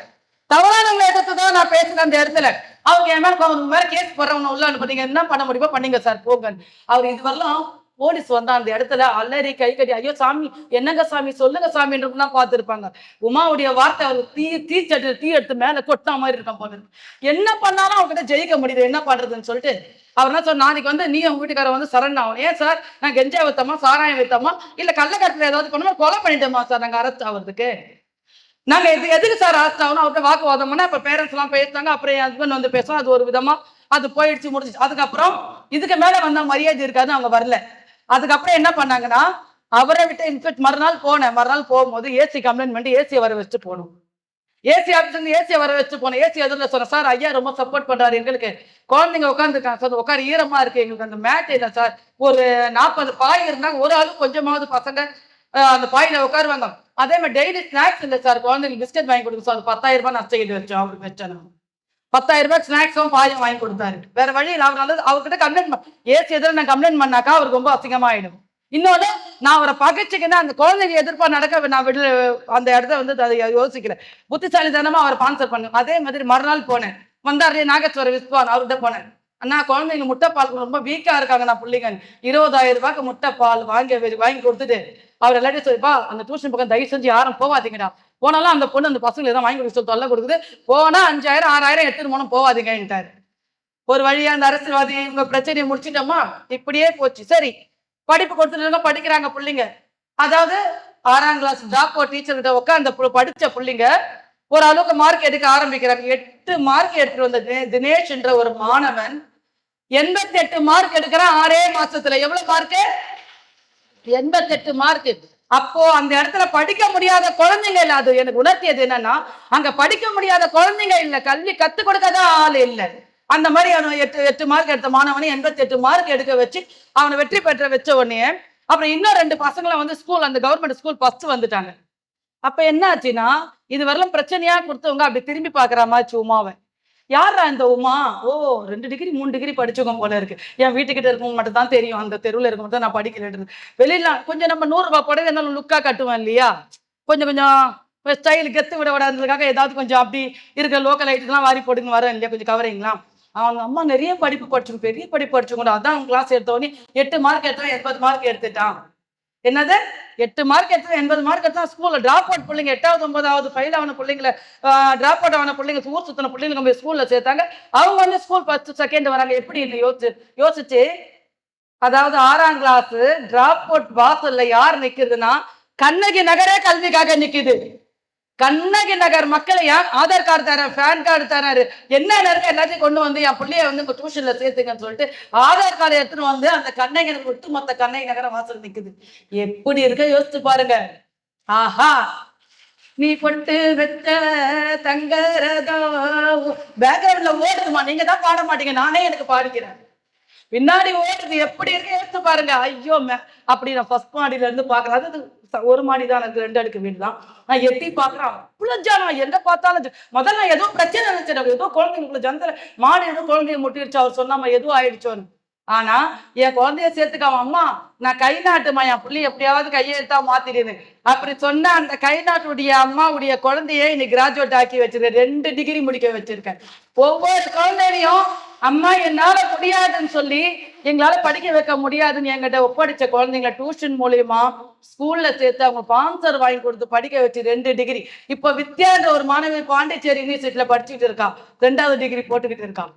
தவறானவங்களை எதிர்த்து தான் நான் பேசுறேன் அந்த இடத்துல. அவங்க என் மேல கேஸ் போடுறவங்க உள்ள அனுப்புறீங்க, என்ன பண்ண முடியுமோ பண்ணீங்க சார் போங்க. அவர் இதுவரையிலும் போலீஸ் வந்தா அந்த இடத்துல அலறி கை கட்டி, ஐயோ சாமி என்னங்க சாமி சொல்லுங்க சாமின்னு தான் பார்த்துருப்பாங்க. உமாவுடைய வார்த்தை அவர் தீ எடுத்து மேல கொட்டின மாதிரி இருக்கான் போல. என்ன பண்ணாலும் அவங்ககிட்ட ஜெயிக்க முடியுது, என்ன பண்றதுன்னு சொல்லிட்டு அவர் என்ன சொன்ன, நாளைக்கு வந்து நீ உங்க வீட்டுக்கார வந்து சரண் ஆகணும். ஏன் சார், நான் கெஞ்சா வைத்தோமா, சாராயம் வைத்தோமா, இல்ல கள்ளக்கடத்துல ஏதாவது பண்ணுமா, கொலை பண்ணிட்டோமா சார் நாங்க அரெஸ்ட் ஆகுறதுக்கு? நாங்க எதுக்கு சார் அரெஸ்ட் ஆகணும்? அவர்கிட்ட வாக்குவாதம் பண்ணா அப்ப பேரண்ட்ஸ் எல்லாம் பேசுறாங்க. அப்புறம் என் ஹஸ்பண்ட் வந்து பேசுவோம், அது ஒரு விதமா அது போயிடுச்சு, முடிச்சு. அதுக்கப்புறம் இதுக்கு மேல வந்தா மரியாதை இருக்காது, அவங்க வரல. அதுக்கப்புறம் என்ன பண்ணாங்கன்னா, அவரை விட்டு இன்ஸ்பெக்ட் மறுநாள் போகும்போது ஏசி கம்ப்ளைண்ட் பண்ணி ஏசியை வர வச்சுட்டு போகணும். ஏசி ஆஃபீஸ் வந்து ஏசியை வர வச்சு போனோம். ஏசி எதிரில் சொன்னேன், சார் ஐயா ரொம்ப சப்போர்ட் பண்றாரு எங்களுக்கு, குழந்தைங்க உட்காந்துருக்காங்க சார், உட்கார ஈரமா இருக்கு, எங்களுக்கு அந்த மேட் இல்லை சார், ஒரு 40 பாய் இருந்தாங்க, ஒரு ஆளு கொஞ்சமாவது பசங்க அந்த பாயில உட்காருவாங்க. அதே மாதிரி டெய்லி ஸ்நாக்ஸ் இல்லை சார், குழந்தைங்களுக்கு பிஸ்கட் வாங்கி கொடுங்க சார். 10,000 ரூபாய் நஷ்டம் ஈடு வச்சோம் அவருக்கு வச்சேன். 10,000 ரூபாய் ஸ்நாக்ஸும் பாயும் வாங்கி கொடுத்தாரு. வேற வழியில் அவர் நல்லது. அவர்கிட்ட கம்ப்ளைண்ட் ஏசி எதிர நான் கம்ப்ளைண்ட் பண்ணாக்கா அவருக்கு ரொம்ப அசிங்கமா ஆயிடும். இன்னொன்னு, நான் அவரை பகைச்சுக்கின்னா அந்த குழந்தைங்க எதிர்ப்பா நடக்க நான் விட அந்த இடத்த வந்து அதை யோசிக்கிறேன். புத்திசாலித்தனமா அவரை ஸ்பான்சர் பண்ணும். அதே மாதிரி மறுநாள் போனேன், வந்தாரு நாகேஸ்வர விஸ்வான், அவர்கிட்ட போனேன். அண்ணா குழந்தைங்க முட்டை பால் ரொம்ப வீக்கா இருக்காங்க, நான் பிள்ளைங்க 20,000 ரூபாய்க்கு முட்டை பால் வாங்கி கொடுத்துட்டு அவர் எல்லாத்தையும் சொல்லிப்பா, அந்த டியூஷன் பக்கம் தயவு செஞ்சு யாரும் போவாதீங்கடா, போனாலும் அந்த பொண்ணு அந்த பசங்களை தான் வாங்கி கொடுக்க சொல்லி தொல்லை கொடுக்குது, போனா 5,000 6,000 எடுத்துட்டு போனோம், போவாதீங்கன்ட்டாரு. ஒரு வழியா அந்த அரசியல்வாதி இவங்க பிரச்சனையை முடிச்சிட்டோமா, இப்படியே போச்சு. சரி, படிப்பு கொடுத்துட்டு படிக்கிறாங்க பிள்ளைங்க. அதாவது 6ஆம் கிளாஸ் டாப் டீச்சர் கிட்ட உட்காந்து படிச்ச பிள்ளைங்க ஒரு அளவுக்கு மார்க் எடுக்க ஆரம்பிக்கிறாங்க. 8 மார்க் எடுத்துட்டு வந்த தினேஷ் என்ற ஒரு மாணவன் 88 மார்க் எடுக்கிறான் 6 மாசத்துல. எவ்வளவு மார்க்கு? 88 மார்க். அப்போ அந்த இடத்துல படிக்க முடியாத குழந்தைங்க இல்ல. அது எனக்கு உணர்த்தியது என்னன்னா, அங்க படிக்க முடியாத குழந்தைங்க இல்ல, கல்வி கத்துக் கொடுக்கதான் ஆள் இல்லை. அந்த மாதிரி அவன் 8 மார்க் எடுத்த மாணவனை 88 மார்க் எடுக்க வச்சு அவனை வெற்றி பெற்ற வச்ச உடனே அப்புறம் இன்னும் 2 பசங்களை வந்து ஸ்கூல், அந்த கவர்மெண்ட் ஸ்கூல் ஃபர்ஸ்ட் வந்துட்டாங்க. அப்ப என்ன ஆச்சுன்னா, இது வரலாம் பிரச்சனையா கொடுத்தவங்க அப்படி திரும்பி பாக்குற மாதிரி உமாவை, யாரா இந்த உமா, ஓ 2 டிகிரி 3 டிகிரி படிச்சவங்க போல இருக்கு, என் வீட்டுக்கிட்ட இருக்கவங்க மட்டும் தான் தெரியும், அந்த தெருவில் இருக்க மட்டும் நான் படிக்கல. வெளியில கொஞ்சம் நம்ம 100 ரூபாய் புடவை இருந்தாலும் லுக்கா கட்டுவேன் இல்லையா, கொஞ்சம் ஸ்டைல் கெத்து விட விடாதுக்காக ஏதாவது கொஞ்சம் அப்படி இருக்கிற லோக்கல் ஐட்டம்லாம் வாரி போடுங்க வரேன் இல்லையா, கொஞ்சம் கவரிங்லாம். அவங்க அம்மா நிறைய படிப்பு படிச்சோம், பெரிய படிப்பு படிச்சவங்க, அதான் அவங்க கிளாஸ் எடுத்தவொடனே 8 மார்க் எடுத்தவன் 80 மார்க் எடுத்துட்டான். என்னது 8 மார்க் எடுத்து 80 மார்க் எடுத்தா ஸ்கூல்ல டிராப் அவுட் பிள்ளைங்க, 8வது 9வது ஃபெயில் ஆன பிள்ளைங்களை, டிராப் அவுட் ஆன பிள்ளைங்க, ஊர் சுத்தின பிள்ளைங்க போய் ஸ்கூல்ல சேர்த்தாங்க. அவங்க வந்து ஸ்கூல் ஃபர்ஸ்ட் செகண்ட் வராங்க. எப்படி இல்லை யோசிச்சு, அதாவது 6ஆம் கிளாஸ் டிராப் அவுட் வாசல்ல யார் நிக்குதுன்னா, கண்ணகி நகரே கல்விக்காக நிக்குது. கண்ணகி நகர் மக்களை ஏன் ஆதார் கார்டு தரேன், பேன் கார்டு தராரு, என்ன இருக்கு எல்லாத்தையும் கொண்டு வந்து என் பிள்ளைய வந்து உங்க டியூஷன்ல சேர்த்துங்கன்னு சொல்லிட்டு ஆதார் கார்டு எடுத்துட்டு வந்து அந்த கண்ணகி நகர் ஒட்டுமொத்த கண்ணகி நகர வாசல் நிக்குது. எப்படி இருக்க யோசிச்சு பாருங்க. ஆஹா, நீ பொட்டு வெத்த தங்கரதோ பேக்ரவுண்ட்ல ஓடுதுமா, நீங்க தான் பாட மாட்டீங்க, நானே எனக்கு பாடிக்கிறேன். பின்னாடி ஓடுது எப்படி இருக்கு எடுத்து பாருங்க. ஐயோ அப்படி நான் ஃபர்ஸ்ட் மாடியில இருந்து பாக்குறேன். அது ஒரு மாடி தான், எனக்கு 2 அடுக்கு வீடு தான். நான் எட்டி பாக்குறேன், அவ்வளவு ஜனம் எங்க பார்த்தாலும். முதல்ல ஏதோ பிரச்சனை நினைச்சேன், ஏதோ குழந்தைங்களுக்குள்ள ஜனத்துல மாடு ஏதோ குழந்தைய முட்டிடுச்சு, அவர் சொன்னாம ஏதோ ஆயிடுச்சோன்னு. ஆனா என் குழந்தைய சேர்த்துக்காம, அம்மா நான் கை நாட்டுமா, என் புள்ளி எப்படியாவது கையெழுத்தா மாத்திடுது அப்படி சொன்ன அந்த கை நாட்டுடைய அம்மாவுடைய குழந்தைய இன்னைக்கு கிராஜுவேட் ஆக்கி வச்சிருக்கேன். 2 டிகிரி முடிக்க வச்சிருக்கேன். ஒவ்வொரு குழந்தையும் அம்மா என்னால முடியாதுன்னு சொல்லி, எங்களால படிக்க வைக்க முடியாதுன்னு என்கிட்ட ஒப்படைச்ச குழந்தைங்களை டியூஷன் மூலியமா ஸ்கூல்ல சேர்த்து அவங்க ஸ்பான்சர் வாங்கி கொடுத்து படிக்க வச்சு 2 டிகிரி. இப்ப வித்யான்ற ஒரு மாணவி பாண்டிச்சேரி யூனிவர்சிட்டியில படிச்சுட்டு இருக்கா, 2வது டிகிரி போட்டுக்கிட்டு இருக்கான்.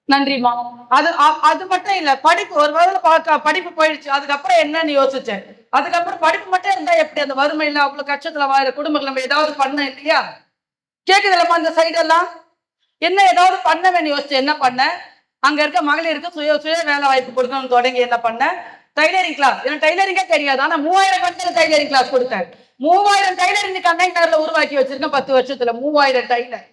நன்றிமா. அது மட்டும் இல்ல, படிப்பு ஒரு வேளை படிப்பு போயிடுச்சு, அதுக்கப்புறம் என்னன்னு யோசிச்சேன். அதுக்கப்புறம் படிப்பு மட்டும் இருந்தா எப்படி, அந்த வறுமையில அவ்வளவு கஷ்டத்துல வாழ குடும்பங்கள் நம்ம ஏதாவது பண்ண இல்லையா? கேக்குதுலமா இந்த சைடு எல்லாம் என்ன ஏதாவது பண்ணவேன்னு யோசிச்சு என்ன பண்ண, அங்க இருக்க மகளிருக்கு சுய வேலை வாய்ப்பு கொடுக்கணும்னு தொடங்கி என்ன பண்ண, டைலரிங் கிளாஸ். எனக்கு டைலரிங்கே தெரியாது, ஆனா 3000 பேருக்கு டைலரிங் கிளாஸ் கொடுத்தேன். 3000 டைலரிங் கண்டெய்னர்ல உருவாக்கி வச்சிருக்கேன் 10 வருஷத்துல 3000 டைலர்.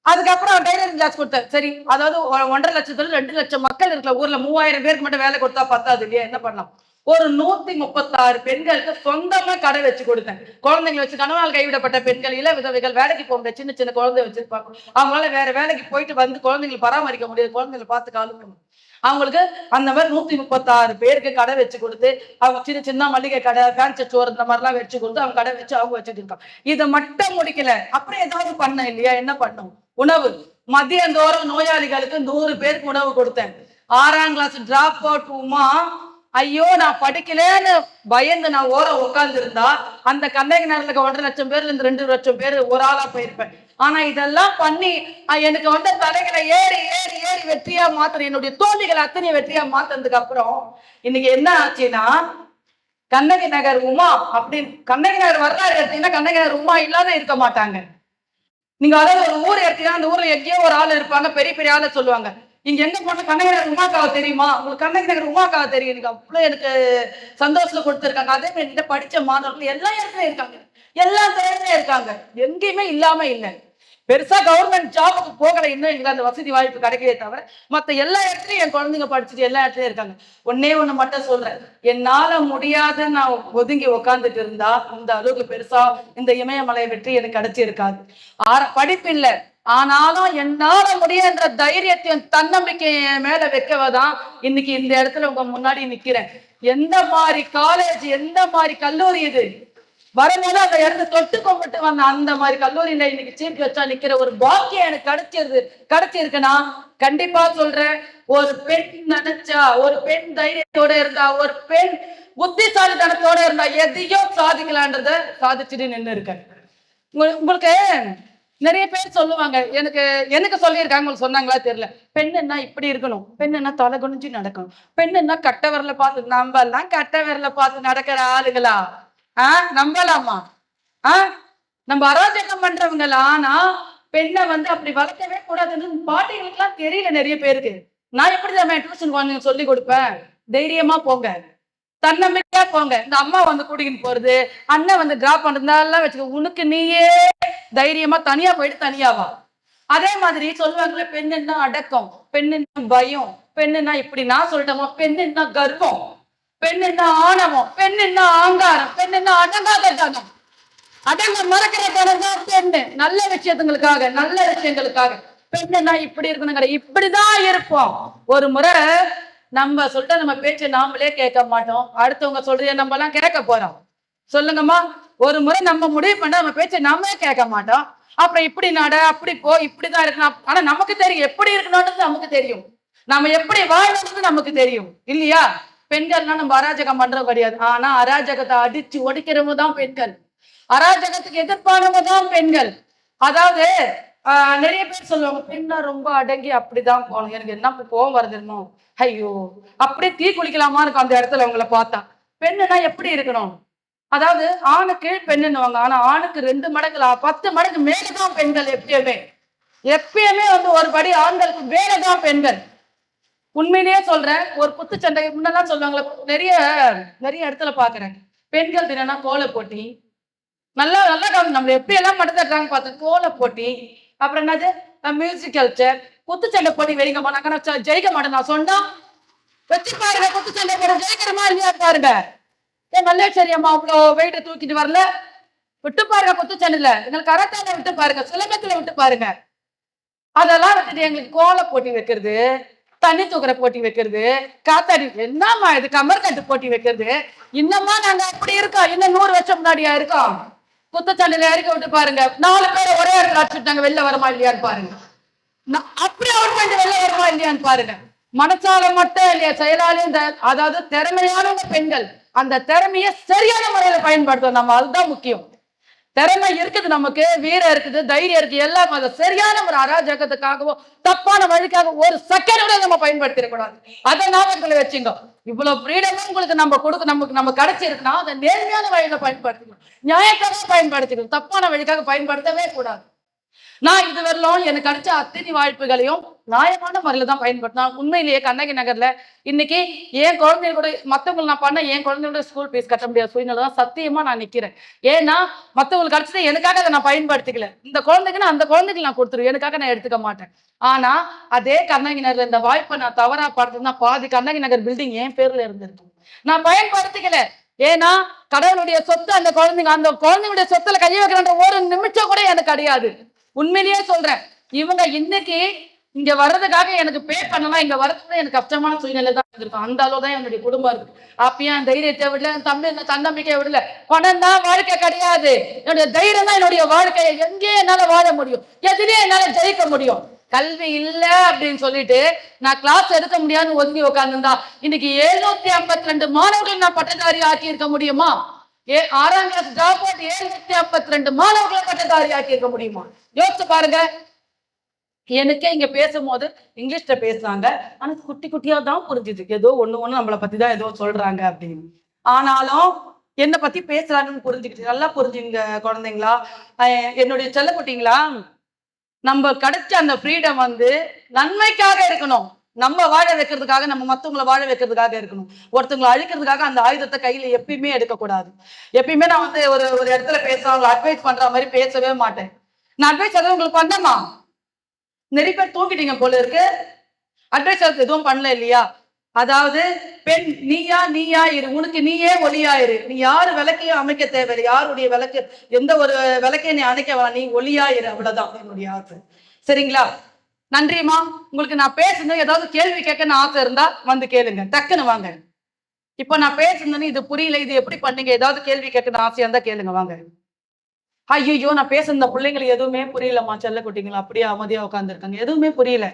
அதுக்கப்புறம் டைலரிங் கிளாஸ் கொடுத்தேன். சரி, அதாவது 1.5 லட்சத்துல 2 லட்சம் மக்கள் இருக்கிற ஊர்ல 3000 பேருக்கு மட்டும் வேலை கொடுத்தா பத்தாது இல்லையா? என்ன பண்ணலாம்? ஒரு 136 பெண்களுக்கு சொந்தமா கடை வச்சு கொடுத்தேன். குழந்தைங்களை வச்சு, கணவனால் கைவிடப்பட்ட பெண்கள், இள விதவைகள், வேலைக்கு போக முடியாது, சின்ன சின்ன குழந்தை வச்சிருப்பாங்க, அவங்களால வேற வேலைக்கு போயிட்டு வந்து குழந்தைங்களை பராமரிக்க முடியாது, குழந்தைங்களை பார்த்து காலம் அவங்களுக்கு அந்த மாதிரி 136 பேருக்கு கடை வச்சு கொடுத்து, அவங்க சின்ன சின்ன மளிகை கடை, ஃபேன்சி ஸ்டோர் இந்த மாதிரிலாம் வச்சு கொடுத்து அவங்க கடை வச்சு அவங்க வச்சுட்டு இருக்காங்க. இதை மட்டும் முடிக்கல, அப்புறம் ஏதாவது பண்ண இல்லையா? என்ன பண்ணும்? உணவு மதியந்தோறும் நோயாளிகளுக்கு 100 பேருக்கு உணவு கொடுத்தேன். 6ஆம் கிளாஸ் டிராப் அவுட் உமா, ஐயோ நான் படிக்கலன்னு பயந்து நான் உட்கார்ந்து இருந்தா அந்த கண்டெய்னர்ல 1.5 லட்சம் பேர்ல இருந்து 2 லட்சம் பேர் ஒரு ஆளா போயிருப்பேன். ஆனா இதெல்லாம் பண்ணி எனக்கு வந்து தலைகளை ஏறி ஏறி ஏறி வெற்றியா மாத்திர, என்னுடைய தோல்விகளை அத்தனை வெற்றியா மாத்தினதுக்கு அப்புறம் இன்னைக்கு என்ன ஆச்சுன்னா, கண்ணகி நகர் உமா அப்படின்னு கண்ணகி நகர் வரலாறு எடுத்தீங்கன்னா கண்ணகி நகர் உமா இல்லாத இருக்க மாட்டாங்க. நீங்க அதாவது ஒரு ஊர் எடுத்தீங்கன்னா அந்த ஊர்ல எங்கேயோ ஒரு ஆள் இருப்பாங்க, பெரிய பெரிய ஆளு சொல்லுவாங்க. இங்க எங்க போன கண்ணகி நகர் உமாக்காவை தெரியுமா? உங்களுக்கு கண்ணகி நகர் உமாக்காவை தெரியும். எனக்கு அவ்வளவு எனக்கு சந்தோஷம் கொடுத்துருக்காங்க. அதே மாதிரி படிச்ச மாணவர்கள் எல்லா இடத்துலயும் இருக்காங்க, எல்லா துறையிலும் இருக்காங்க, எங்கேயுமே இல்லாம இல்லை. பெருசா கவர்மெண்ட் ஜாபுக்கு போகல, இன்னும் எங்களுக்கு அந்த வசதி வாய்ப்பு கிடைக்கவே தவிர மத்த எல்லா இடத்துலயும் என் குழந்தைங்க படிச்சுட்டு எல்லா இடத்துலயும் இருக்காங்க. ஒண்ணு மட்டும் சொல்றேன், என்னால முடியாத நான் ஒதுங்கி உக்காந்துட்டு இருந்தா இந்த அளவுக்கு பெருசா இந்த இமயமலை வெற்றி எனக்கு கிடைச்சி இருக்காது. படிப்பு இல்லை, ஆனாலும் என்னால முடியன்ற தைரியத்தையும் தன்னம்பிக்கையை மேல வைக்கவதான் இன்னைக்கு இந்த இடத்துல உங்க முன்னாடி நிக்கிறேன். எந்த மாதிரி காலேஜ், எந்த மாதிரி கல்லூரி இது வரும்போது அந்த இடத்த தொட்டு கும்பிட்டு வந்த அந்த மாதிரி கல்லூரியில இன்னைக்கு சீட் வச்சா நிக்கிற ஒரு பாக்கியம் எனக்கு கிடைச்சிருக்குன்னா கண்டிப்பா சொல்றேன், ஒரு பெண் நினைச்சா, ஒரு பெண் தைரியத்தோட இருந்தா, ஒரு பெண் புத்திசாலித்தனத்தோட இருந்தா எதையும் சாதிக்கலான்றத சாதிச்சுட்டு நின்று இருக்கேன். உங்களுக்கு நிறைய பேர் சொல்லுவாங்க, எனக்கு சொல்லியிருக்காங்க, உங்களுக்கு சொன்னாங்களா தெரியல, பெண்ணுன்னா இப்படி இருக்கணும், பெண்ணுன்னா தலை குனிஞ்சு நடக்கணும், பெண்ணுன்னா கட்ட விரல பார்த்து. நம்ம எல்லாம் கட்ட விரல பார்த்து நடக்கிற ஆளுகளா? நம்பலாமா? நம்ம அராஜகம் பண்றவங்களா? ஆனா பெண்ணை வந்து அப்படி வளர்க்கவே கூடாதுன்னு பாட்டிகளுக்கு எல்லாம் தெரியல நிறைய பேருக்கு. நான் எப்படி தான் டியூஷன் குழந்தைங்க சொல்லி கொடுப்பேன், தைரியமா போங்க, தன்னம்பிக்கையா போங்க. இந்த அம்மா வந்து கூட்டிகிட்டு போறது, அண்ணன் வந்து டிராப் பண்றதுனால வச்சுக்க, உனக்கு நீயே தைரியமா தனியா போயிட்டு தனியாவா. அதே மாதிரி சொல்லுவாங்களே, பெண்ணுன்னா அடக்கம், பெண்ணுன்னா பயம், பெண்ணுன்னா இப்படி. நான் சொல்லிட்டோமா, பெண்ணுன்னா கர்வம், பெண்ணுன்னா ஆணவம், பெண்ணுன்னா ஆங்காரம், பெண்ணுன்னா அடங்காத தனம், அடங்க மறக்கிற தனம் தான் பெண்ணு. நல்ல விஷயத்துங்களுக்காக, நல்ல விஷயங்களுக்காக பெண்ணுன்னா இப்படி இருக்கணும், இப்படிதான் இருப்போம். ஒரு முறை நம்ம சொல்லிட்டு நம்ம பேச்சு நாமளே கேட்க மாட்டோம், அடுத்தவங்க சொல்றத நம்ம எல்லாம் கேட்க போறோம். சொல்லுங்கம்மா, ஒரு முறை நம்ம முடிவு பண்ண நம்ம பேச்சை நாமளே கேட்க மாட்டோம். அப்புறம் இப்படி நட, அப்படி போ, இப்படிதான் இருக்கணும். ஆனா நமக்கு தெரியும் எப்படி இருக்கணும்ன்றது, நமக்கு தெரியும் நம்ம எப்படி வாழணும்னு நமக்கு தெரியும் இல்லையா? பெண்கள்னா நம்ம அராஜகம் பண்றோம் கிடையாது, ஆனா அராஜகத்தை அடிச்சு ஒடிக்கிறவங்க தான் பெண்கள், அராஜகத்துக்கு எதிர்ப்பானவங்க தான் பெண்கள். அதாவது நிறைய பேர் சொல்லுவாங்க, பெண்ணா ரொம்ப அடங்கி அப்படிதான் போகணும். எனக்கு என்ன கோவம் வருதுன்னு, ஐயோ அப்படியே தீ குளிக்கலாமா இருக்கும் அந்த இடத்துல உங்களை பார்த்தா. பெண்ணுனா எப்படி இருக்கணும்? அதாவது ஆணுக்கு பெண்ணுன்னுவாங்க, ஆனா ஆணுக்கு 2 மடங்கு 10 மடங்கு மேலதான் பெண்கள். எப்பயுமே வந்து ஒரு படி ஆண்களுக்கு மேலதான் பெண்கள். உண்மையிலேயே சொல்றேன், ஒரு குத்துச்சண்டை முன்னெல்லாம் சொல்லுவாங்களே, நிறைய இடத்துல பாக்குறேன், பெண்கள் தினம்னா கோல போட்டி, நல்லா நல்லா நம்மள எப்படி எல்லாம் மட்டும் தட்டுறாங்க பார்த்து, கோல போட்டி, அப்புறம் என்னது மியூசிக்கல் சேர். குத்துச்சண்டை போட்டி வைங்கம்மா, நான் ஜெயிக்க மாட்டேன் நான் சொன்னா வச்சு பாருங்க. குத்துச்சண்டை போட ஜெயிக்கிறமா இல்லையா பாருங்க. ஏன் மல்லேஸ்வரி அம்மா அவ்வளோ வெயிட்ட தூக்கிட்டு வரல? விட்டு பாருங்க. குத்துச்சண்டையில எங்களுக்கு கராத்தால விட்டு பாருங்க, சிலம்பத்துல விட்டு பாருங்க. அதெல்லாம் விட்டுட்டு எங்களுக்கு கோல போட்டி வைக்கிறது, தண்ணி தூக்குற போட்டி வைக்கிறது, காத்தாடி என்னம்மா இது கமர்கட்டு போட்டி வைக்கிறது. இன்னமா நாங்க அப்படி இருக்கோம்? இன்னும் 100 வருஷம் முன்னாடியா இருக்கோம்? குத்துச்சண்டையில இறக்கி விட்டு பாருங்க. 4 பேரை ஒரே இடத்துல அடிச்சுட்டாங்க, வெளில வருமா இல்லையான்னு பாருங்க. அப்படி அவுட் பண்ணிட்டு வெளில வருமா இல்லையான்னு பாருங்க. மனசால மட்டும் இல்லையா, செயலாலையும். அதாவது திறமையான பெண்கள் அந்த திறமையை சரியான முறையில பயன்படுத்தும். நம்ம அதுதான் முக்கியம். திறமை இருக்குது, நமக்கு வீரம் இருக்குது, தைரியம் இருக்கு, எல்லாம் அதை சரியான ஒரு அராஜகத்துக்காகவோ தப்பான வழிக்காக ஒரு செகண்ட் நம்ம பயன்படுத்திடக்கூடாது. அதை ஞாபகத்துல வச்சுங்க. இவ்வளவு ஃப்ரீடமும் உங்களுக்கு நம்ம கிடைச்சிருக்குன்னா அதை நேர்மையான வழியில பயன்படுத்திக்கணும், நியாயக்காக பயன்படுத்திக்கணும், தப்பான வழிக்காக பயன்படுத்தவே கூடாது. நான் இது வரலும் எனக்கு கிடைச்ச அத்தனை வாய்ப்புகளையும் நியாயமான முறையில தான் பயன்படுத்தினா. உண்மையிலேயே கண்ணகி நகர்ல இன்னைக்கு என் குழந்தைங்க கூட மற்றவங்களுக்கு நான் பண்ண என் குழந்தைங்களோட ஸ்கூல் ஃபீஸ் கட்ட முடியாத சூழ்நிலை தான் சத்தியமா நான் நிக்கிறேன். ஏன்னா மற்றவங்களுக்கு கிடைச்சது எனக்காக அதை நான் பயன்படுத்திக்கல. இந்த குழந்தைக்கு அந்த குழந்தைக்கு நான் கொடுத்துருவேன், எனக்காக நான் எடுத்துக்க மாட்டேன். ஆனா அதே கண்ணகி நகர்ல இந்த வாய்ப்பை நான் தவறா படுத்தினா பாதி கண்ணகி நகர் பில்டிங் என் பேர்ல இருந்திருக்கு. நான் பயன்படுத்திக்கல. ஏன்னா கடவுளுடைய சொத்து அந்த குழந்தைங்களுடைய சொத்துல கையை வைக்கிற ஒரு நிமிஷம் கூட எனக்கு கிடையாது. உண்மையிலேயே சொல்றேன். இவங்க இன்னைக்கு இங்க வர்றதுக்காக எனக்கு பே பண்ணலாம், இங்க வர்றதுக்கு எனக்கு கஷ்டமான சூழ்நிலை தான் இருக்கும். அந்த அளவு தான் என்னுடைய குடும்பம் இருக்கு. அப்பயும் தைரியத்தை விடல, தன்னம்பிக்கையை விடல. பணம் தான் வாழ்க்கை கிடையாது, என்னுடைய தைரியம் தான் என்னுடைய வாழ்க்கையை. எங்கேயும் என்னால வாழ முடியும், எதுலயும் என்னால ஜெயிக்க முடியும். கல்வி இல்ல அப்படின்னு சொல்லிட்டு நான் கிளாஸ் எடுக்க முடியாதுன்னு ஒதுங்கி உட்காந்துருந்தா இன்னைக்கு 752 மாணவர்கள் நான் பட்டதாரி ஆக்கி இருக்க முடியுமா? 6ஆம் கிளாஸ் டிராப் அவுட் 752 மாணவர்களை பட்டதாரி ஆக்கி இருக்க முடியுமா? யோசிச்சு பாருங்க. எனக்கே இங்க பேசும்போது இங்கிலீஷ்ல பேசுறாங்க, ஆனா குட்டி குட்டியா தான் புரிஞ்சுது. ஏதோ ஒண்ணு நம்மளை பத்தி தான் ஏதோ சொல்றாங்க அப்படின்னு. ஆனாலும் என்னை பத்தி பேசுறாங்கன்னு புரிஞ்சுக்கிட்டு நல்லா புரிஞ்சுங்க குழந்தைங்களா, என்னுடைய செல்ல குட்டிங்களா. நம்ம கிடைச்ச அந்த ஃப்ரீடம் நன்மைக்காக இருக்கணும். நம்ம வாழ வைக்கிறதுக்காக, நம்ம மத்தவங்களை வாழ வைக்கிறதுக்காக இருக்கணும். ஒருத்தவங்களை அழிக்கிறதுக்காக அந்த ஆயுதத்தை கையில எப்பயுமே எடுக்கக்கூடாது. எப்பயுமே நான் ஒரு இடத்துல பேசுறவங்களை அட்வைஸ் பண்ற மாதிரி பேசவே மாட்டேன். நான் அட்வைஸ் எதுவும் உங்களுக்கு பண்ணமா? நிறைய பேர் தூக்கிட்டீங்க போல இருக்கு. அட்வைஸ் எதுவும் பண்ணல இல்லையா? அதாவது பெண் நீயா இரு, உனக்கு நீயே ஒளியாயிரு. நீ யாரு விளக்கையும் அமைக்க தேவையில்லை, யாருடைய விளக்கு எந்த ஒரு விளக்கையும் நீ அணைக்க வேணாம், நீ ஒளியாயிரு. அவ்வளவுதான் என்னுடைய ஆசை. சரிங்களா? நன்றிம்மா. உங்களுக்கு நான் பேசணும், ஏதாவது கேள்வி கேட்கன்னு ஆசை இருந்தா வந்து கேளுங்க, டக்குன்னு வாங்க. இப்ப நான் பேசுனேன்னு இது புரியல, இது எப்படி பண்ணீங்க, ஏதாவது கேள்வி கேட்கணும் ஆசையா இருந்தா கேளுங்க, வாங்க. ஐயோ நான் பேசுன பிள்ளைங்களுக்கு எதுவுமே புரியலம்மா, செல்ல குட்டிங்களா அப்படியே அமைதியா உட்காந்துருக்காங்க, எதுவுமே புரியல.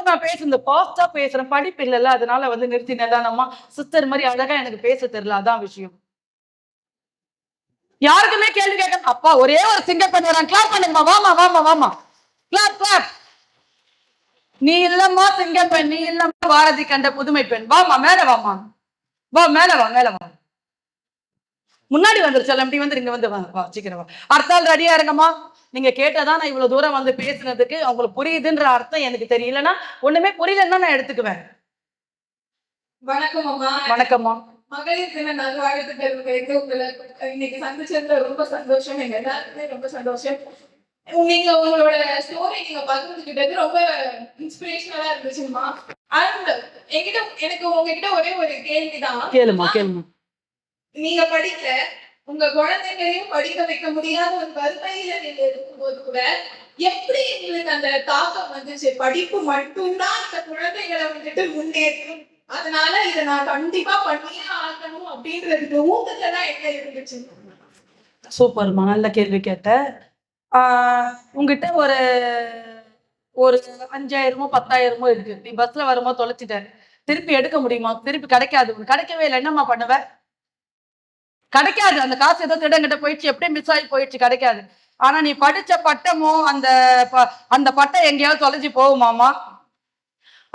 நான் பேசுறது பாஸ்டா பேசுறேன், படிப்பு இல்லைல்ல, அதனால நிறுத்தி நிதானமா சிஸ்டர் மாதிரி அழகா எனக்கு பேச தெரியல, அதான் விஷயம். யாருக்குமே கேள்வி கேட்க அப்பா ஒரே ஒரு சிங்கர் பண்ணி வரான், கிளாப் பண்ணுங்கம்மா, வாமா கிளாப் கிளாப். நீ இல்லம்மா சிங்கர் பெண், நீ இல்லம்மா பாரதி கண்ட புதுமை பெண், வாமா மேல வாமா, மேல வா. முன்னாடி வந்துருச்சு, அப்படி இங்க வா சீக்கிரம். அடுத்தாள் ரெடியா இருங்கம்மா. நீங்க கேட்டதான் நான் இவ்வளவு தூரம் பேசுனதுக்கு அவங்களுக்கு புரியுதுன்ற அர்த்தம் எனக்கு தெரியலன்னா, ஒண்ணுமே புரியலன்னா நான் எடுத்துக்குவேன். வணக்கம் அம்மா. வணக்கம்மா. மகளிர் தின நல்வாழ்த்துக்கள். உங்களை இன்னைக்கு சந்திச்சதுல ரொம்ப சந்தோஷம், எங்க எல்லாருக்குமே ரொம்ப சந்தோஷம். நீங்க உங்களோட ஸ்டோரி நீங்க பகிர்ந்துக்கிட்டது ரொம்ப இன்ஸ்பிரேஷனலா இருந்துச்சுமா. அண்ட் எனக்கு உங்ககிட்ட ஒரே ஒரு கேள்விதான். கேளுமா. நீங்க படிக்கல, உங்க குழந்தைகளையும் படிக்க வைக்க முடியாத ஒரு வறுமையில நீங்க இருக்கும்போது கூட எப்படி எங்களுக்கு அந்த தாக்கம் வந்துச்சு? படிப்பு மட்டும்தான் அந்த குழந்தைகளை முன்னேற்றும், அதனால இதை நான் கண்டிப்பா பண்ணியே ஆகணும் அப்படின்றதுக்கு ஊக்கத்தெல்லாம் என்ன இருந்துச்சு? சூப்பர்மா, நல்ல கேள்வி கேட்ட. உங்ககிட்ட ஒரு 5000மோ 10,000மோ இருக்கு, நீ பஸ்ல வரும்போது தொலைச்சிட்ட, திருப்பி எடுக்க முடியுமா? திருப்பி கிடைக்காது, கிடைக்கவே இல்லை, என்னம்மா பண்ணுவ? கிடைக்காது. அந்த காசு ஏதோ திடங்கிட்ட போயிடுச்சு, எப்படியும் மிஸ் ஆகி போயிடுச்சு, கிடைக்காது. ஆனா நீ படிச்ச பட்டமும் அந்த பட்டம் எங்கேயாவது தொலைஞ்சு போகுமாமா?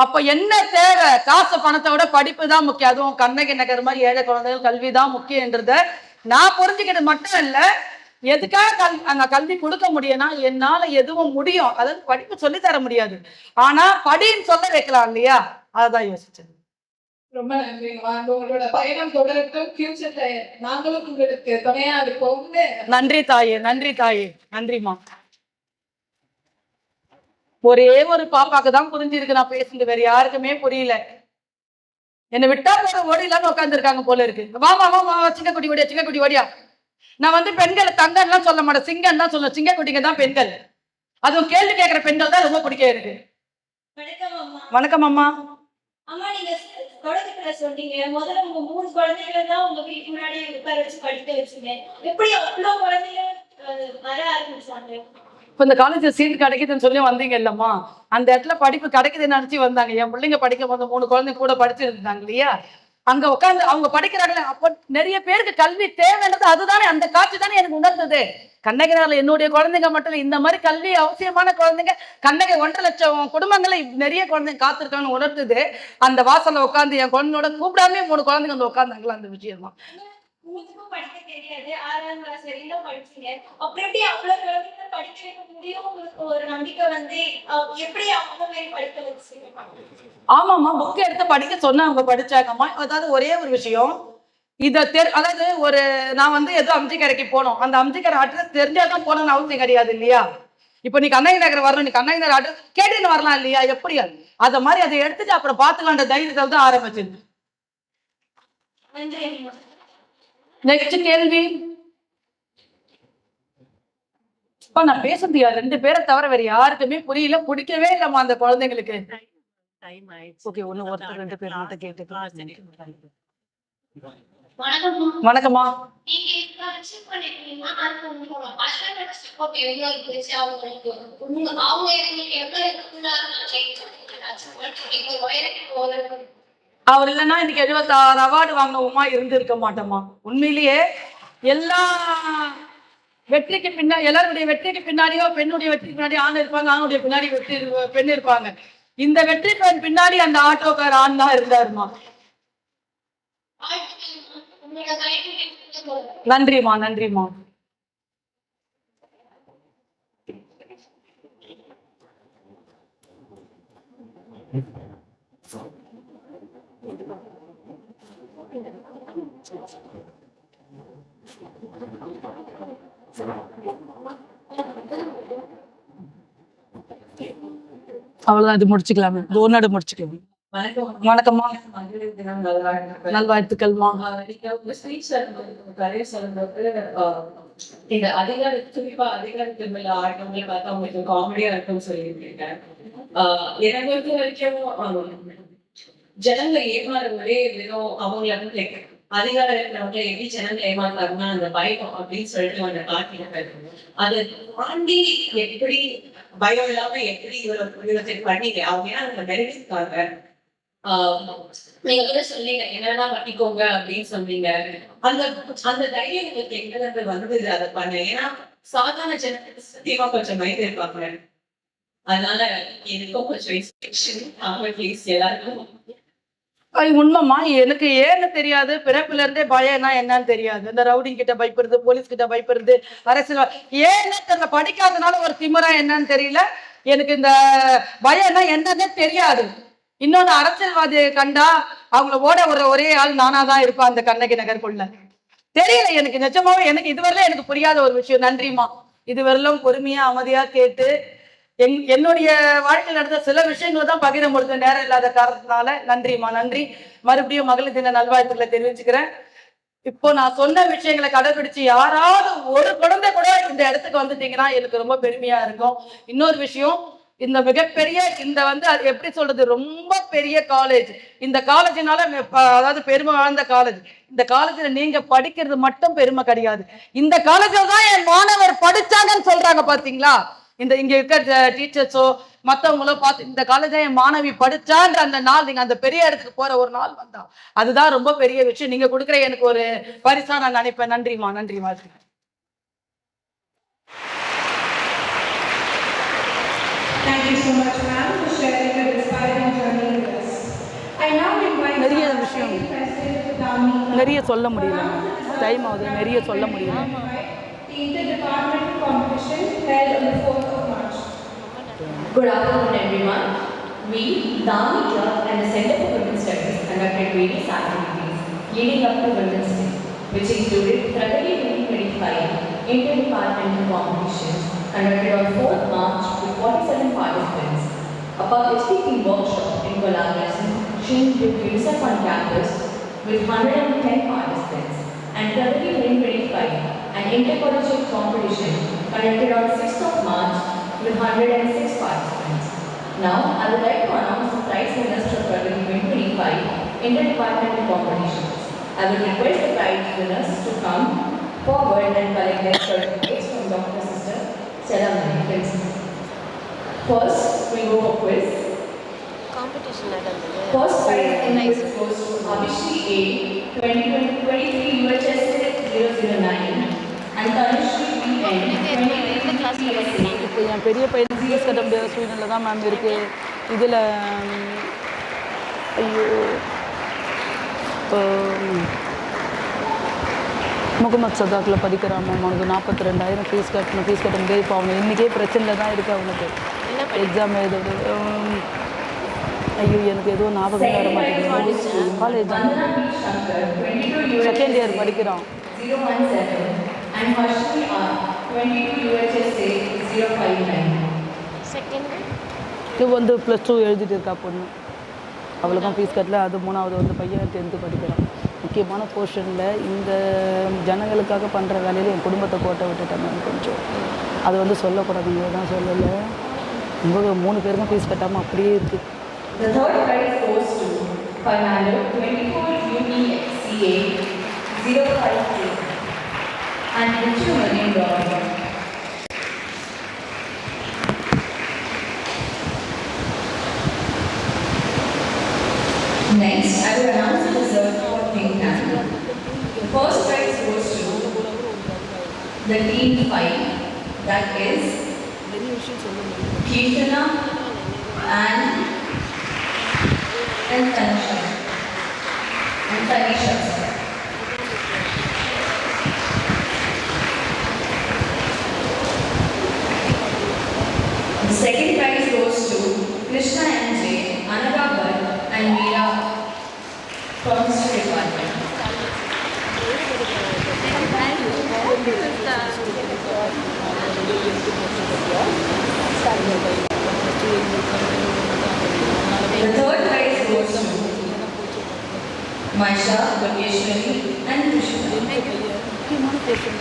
அப்ப என்ன தேவை? காசு பணத்தை விட படிப்பு தான் முக்கியம். அதுவும் கண்ணகி நகர் மாதிரி ஏழை குழந்தைகள் கல்விதான் முக்கியன்றத நான் புரிஞ்சுக்கிட்டு மட்டும் இல்ல, எதுக்காக அந்த கல்வி கொடுக்க முடியும்னா என்னால எதுவும் முடியும். அதாவது படிப்பு சொல்லி தர முடியாது, ஆனா படின்னு சொல்ல வைக்கலாம் இல்லையா, அததான் யோசிச்சேன். ரொம்ப நன்றிங்கம்மா. உங்களோட பயணம் தொடரட்டும். ஃபியூச்சர்ல நாங்களும் உங்களுக்கு துணையா இருப்போம்னு. நன்றி தாயே, நன்றி தாயே, நன்றிம்மா. ஒரே ஒரு பாப்பாக்கு தான் புரிஞ்சிருக்கு நான் பேசுறது, வேற யாருக்குமே புரியல. என்னை விட்டா போற ஓடிலான்னு உட்காந்துருக்காங்க போல இருக்கு. வாமா வாமா, சிங்க குட்டி ஓடியா, சிங்க குட்டி ஓடியா. நான் வந்து பெண்களை தங்கம்லாம் சொல்ல மாட்டேன், சிங்கம் தான் சொல்லுவேன். சிங்க குட்டிங்க தான் பெண்கள். அதுவும் கேள்வி கேட்கிற பெண்கள் தான் ரொம்ப பிடிக்கும் எனக்கு. வணக்கம் அம்மா. அம்மா, நீங்க தொடக்கத்துல சொன்னீங்க முதல்ல உங்க 3 குழந்தைகளை தான் உங்க வீட்டு முன்னாடி உட்கார வச்சு படிக்க வச்சீங்க. எப்படி அவ்வளவு குழந்தைங்க வர ஆரம்பிச்சாங்க? இப்ப இந்த காலேஜ் சீட் கிடைக்குதுன்னு சொல்லி வந்தீங்க இல்லம்மா, அந்த இடத்துல படிப்பு கிடைக்குதுன்னு நினைச்சு வந்தாங்க. என் பிள்ளைங்க படிக்கும் போது 3 குழந்தைங்க கூட படிச்சிருந்தாங்க இல்லையா, அங்க உட்காந்து அவங்க படிக்கிறாங்களே, அப்ப நிறைய பேருக்கு கல்வி தேவைன்றது அதுதானே, அந்த காட்சி தானே எனக்கு உணர்ந்தது. கண்ணகி நகர்ல என்னுடைய குழந்தைங்க மட்டும் இல்லை, இந்த மாதிரி கல்வி அவசியமான குழந்தைங்க கண்ணகி 1.5 லட்சம் குடும்பங்களை நிறைய குழந்தைங்க காத்திருக்காங்கன்னு உணர்ந்தது. அந்த வாசல்ல உட்காந்து என் குழந்தையோட கூப்பிடாமே 3 குழந்தைங்க வந்து உட்காந்தாங்களா, அந்த விஷயம் தான். உங்களுக்கும் படிக்க தெரியாது, 6ஆம் கிளாஸ் வரையும் தான் படிச்சீங்க. அப்புறம் எப்படி அவ்வளவு குழந்தைங்க படிக்க வைக்க முடியும்? உங்களுக்கு ஒரு நம்பிக்கை வந்து எப்படி அவங்க மாதிரி படிக்க வச்சீங்க? ஆமாம்மா, புக் எடுத்து படிக்க சொன்னா அவங்க படிச்சாங்கம்மா. அதாவது ஒரே ஒரு விஷயம், அதாவது நான் வந்து ஏதோ அம்ஜிக்கரைக்கு போனோம், அந்த அம்ஜிக்கரை அட்ரஸ் தெரிஞ்சாதான் போனோம்னு அவசியம் கிடையாது இல்லையா. இப்ப நீ கண்ணகி நகர் வரணும், நீ கண்ணகி நகர் அட்ரஸ் கேட்டுன்னு வரலாம் இல்லையா, எப்படி அத மாதிரி அதை எடுத்துட்டு அப்புறம் பாத்துக்கலான்ற தைரியத்தில் தான் ஆரம்பிச்சது. நெக்ஸ்ட் கேள்வி. நான் பேசுறது 2 பேரை தவிர வேற யாருக்குமே புரியல, பிடிக்கவே இல்லம்மா அந்த குழந்தைங்களுக்கு. ஓகே, ஒருத்தர் 2 பேர் மட்டும் கேட்டுக்கலாம். வணக்கம்மா. அவர் இல்லைன்னா இன்னைக்கு 76 அவார்டு வாங்கினவுமா இருந்திருக்க மாட்டோமா. உண்மையிலேயே எல்லா வெற்றிக்கு பின்னாடி, எல்லாருடைய வெற்றிக்கு பின்னாடியோ பெண்ணுடைய வெற்றிக்கு பின்னாடி ஆண் இருப்பாங்க, ஆணுடைய பின்னாடி பெண் இருப்பாங்க. இந்த வெற்றி பெண் பின்னாடி அந்த ஆட்டோக்கார ஆண் தான் இருந்தாருமா. நன்றிமா, நன்றிமா. அவ்வளவுதான், இது முடிச்சுக்கலாமே, ஒன்னாடு முடிச்சுக்கலாம். வணக்கம்மா. நல்வாழ்த்துக்கள்மா. இந்த குறிப்பா அதிகாரத்தின் மேல ஆட்டவங்களை பார்த்தா உங்களுக்கு காமெடியா இருக்கும்னு சொல்லியிருக்கீங்க. எனக்கு பொறுத்த வரைக்கும் ஜனங்களை ஏமாறுவதே வெறும் அவங்கள வந்து அதிகாரத்துல வந்து எப்படி ஜனங்களை ஏமாத்தாருன்னா அந்த பயம் அப்படின்னு சொல்லிட்டு அந்த காட்டினாங்க. அதை தாண்டி எப்படி பயம் இல்லாம எப்படி இவரை பண்ணீங்க, அவங்க ஏன் அந்த நிறைவேற்றாங்க. நீங்க கூட சொன்னீங்க என்னன்னா பண்ணிக்கோங்க அப்படின்னு சொன்னீங்க. அந்த அந்த தைரியம் உங்களுக்கு எங்க வந்தது அதை பண்ண? ஏன்னா சாதாரண ஜனத்துக்கு சத்தியமா கொஞ்சம் மைண்ட் இருப்பாங்க. அதனால எனக்கும் கொஞ்சம் எல்லாருக்கும் உண்மைமா. எனக்கு ஏன்னு தெரியாது, பிறப்புல இருந்தே பயம்னா என்னன்னு தெரியாது. இந்த ரவுடிங் கிட்ட பயப்படுறது, போலீஸ் கிட்ட பயப்படுறது, அரசியல் ஏன்னு தெரியல. படிக்காதனால ஒரு திமிரா என்னன்னு தெரியல. எனக்கு இந்த பயம்னா என்னன்னே தெரியாது. இன்னொன்னு, அரசியல்வாதியை கண்டா அவங்கள ஓட ஒரே ஆள் நானாதான் இருப்பேன் அந்த கண்ணகி நகருக்குள்ள. தெரியல எனக்கு நிஜமாவே, எனக்கு இதுவரையிலும் எனக்கு புரியாத ஒரு விஷயம். நன்றிமா, இதுவரையிலும் பொறுமையா அமைதியா கேட்டு என்னுடைய வாழ்க்கையில் நடந்த சில விஷயங்களை தான் பகிர முடிஞ்ச நேரம் இல்லாத காரணத்தினால நன்றிமா, நன்றி. மறுபடியும் மகளிர் தின நல்வாழ்த்துக்களை தெரிவிச்சுக்கிறேன். இப்போ நான் சொன்ன விஷயங்களை கடைபிடிச்சு யாராவது ஒரு குழந்தை கூட இந்த இடத்துக்கு வந்துட்டீங்கன்னா எனக்கு ரொம்ப பெருமையா இருக்கும். இன்னொரு விஷயம், இந்த மிகப்பெரிய இந்த வந்து எப்படி சொல்றது, ரொம்ப பெரிய காலேஜ். இந்த காலேஜினால அதாவது பெருமை வாழ்ந்த காலேஜ். இந்த காலேஜ்ல நீங்க படிக்கிறது மட்டும் பெருமை கிடையாது, இந்த காலேஜ்ல தான் என் மாணவர் படிச்சாங்கன்னு சொல்றாங்க பாத்தீங்களா. இங்க இருக்க டீச்சர்ஸோ மற்றவங்களோ பார்த்து இந்த காலேஜ் என் மாணவி படிச்சான்ற அந்த நாள், நீங்க அந்த பெரிய இடத்துக்கு போற ஒரு நாள் வந்தா அதுதான் ரொம்ப பெரிய விஷயம். நீங்க கொடுக்குற எனக்கு ஒரு பரிசா நான் நினைப்பேன். நன்றிமா, நன்றிமா. நிறைய விஷயம் நிறைய சொல்ல முடியல, டைம் ஆகுது, நிறைய சொல்ல முடியல. Good afternoon, everyone. We, the Army Club and the Center for Women's Studies conducted various activities leading up to Women's Day, which included February 2025 inter-departmental competitions conducted on 4th March with 47 participants, a public speaking workshop in collaboration with UNICEF on campus with 110 participants, and February 2025 an intercollegiate competition conducted on 6th of March with 106 participants. Now, I would like to announce the prize winners for February 2025 interdepartmental competitions. I would request the prize winners to come forward and collect their certificates from Dr. Sister Stella Marie Principal. First, we go for quiz. Competition நடந்தது. First prize in quiz goes to Abhishi A 2023 UHS 009 and Tanushree BN 2023 PSC. இப்போ என் பெரிய பையனுக்கு fees கட்ட முடியாத சூழ்நிலை தான் ma'am இருக்குது. இதில் ஐயோ இப்போ முகமது சதாக்கில் படிக்கிறான் மேம். அவனுக்கு 42,000 ஃபீஸ் கட்டணும். ஃபீஸ் கட்ட முடியாது. இப்போ அவனுக்கு இன்றைக்கே பிரச்சனையில் தான் இருக்குது. அவனுக்கு எக்ஸாம் எழுதுறது. ஐயோ எனக்கு எதுவும் ஞாபகம் வர மாட்டேங்குது. காலேஜ் செகண்ட் இயர் படிக்கிறான். 017 and Harshni R 22 UHSA 059. Second இது வந்து +2 எழுதிட்டு இருக்கா பொண்ணு. அவளுக்கும் ஃபீஸ் கட்டல. அது 3வது வந்து பையன் 10th படிக்கிறான். முக்கியமான போர்ஷனில் இந்த ஜனங்களுக்காக பண்ணுற வேலையில் என் குடும்பத்தை கோட்டை விட்டுட்டேன் மேம். கொஞ்சம் அது வந்து சொல்லக்கூடாதுங்க தான் சொல்லலை. உங்களுக்கு 3 பேருக்கும் ஃபீஸ் கட்டாமல் அப்படியே இருக்குது. The third prize goes to Fernando 24 UPCA 053 and Richu Marine Drawing. Next, I will announce the result for Think Tank. The first prize goes to the team 5, that is Kirtana and Tanisha. The second prize goes to Krishna NJ, Anaga Bhatt and Meera from History Department. The third prize goes to Maisha, Bhageshwari and Krishna. முக்கியமான portion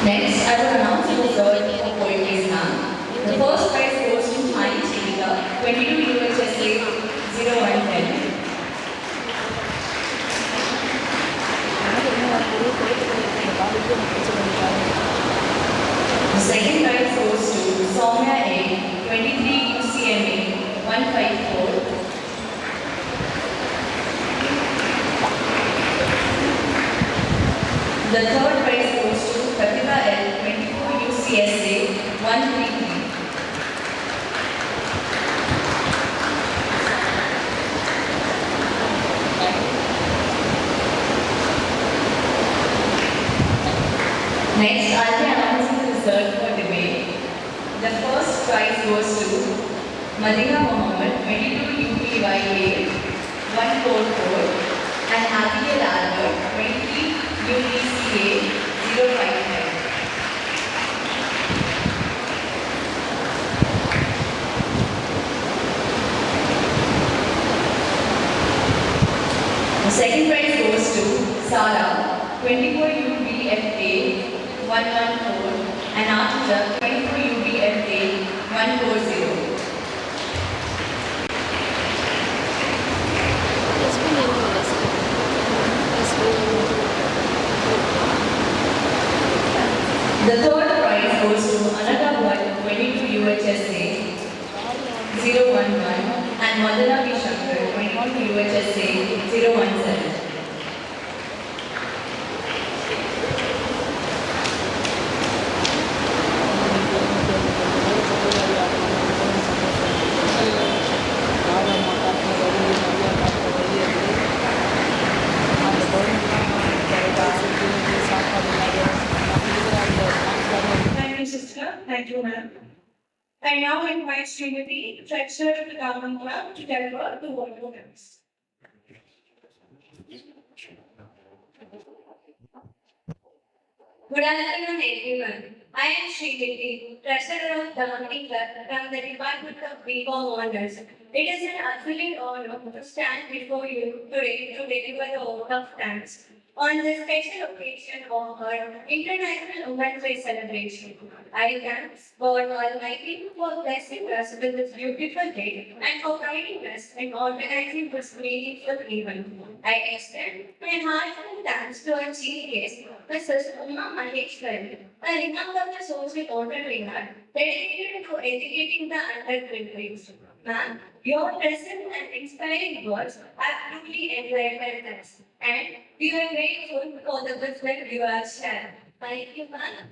Next, I will announce the result for Poetry Slam. The first prize goes to Thani Chilika, 22 UHSA 0110. The second prize goes to Soumya A, 23 UCMA 154. The third prize goes to Pratibha L, 24 UCSA 133. Next, I'll be announcing the result for debate. The first prize goes to Madina Mohammed, 22 UPYA 144 and Abigail Albert, 23 UPCA 055. The second prize goes to Sara, 24 UBFA 114 and Aatuja, 24 UBFA 140. The third prize goes to Anaga Bhatt, 22 UHSA 011 and Madana V. Shankar, 22 UHSA 017. Thank you, ma'am. I now invite Srinidhi, Treasurer of the Government Club, to deliver the word of thanks. Good afternoon, everyone. I am Sridevi, Treasurer of the Hunting Club from the Department of BCom Honors. It is an absolute honor to stand before you today to deliver the vote of thanks on this special occasion of our International Women's Day celebration. I thank God Almighty for blessing us with this beautiful day and for guiding us in organizing this meaningful event. I extend my heartfelt thanks to our chief guest, Mrs. Uma Maheshwari, a renowned social entrepreneur dedicated to educating the underprivileged. Ma'am, your present and inspiring words have truly enlightened us, and we are grateful for the wisdom you have shared. Thank you, ma'am.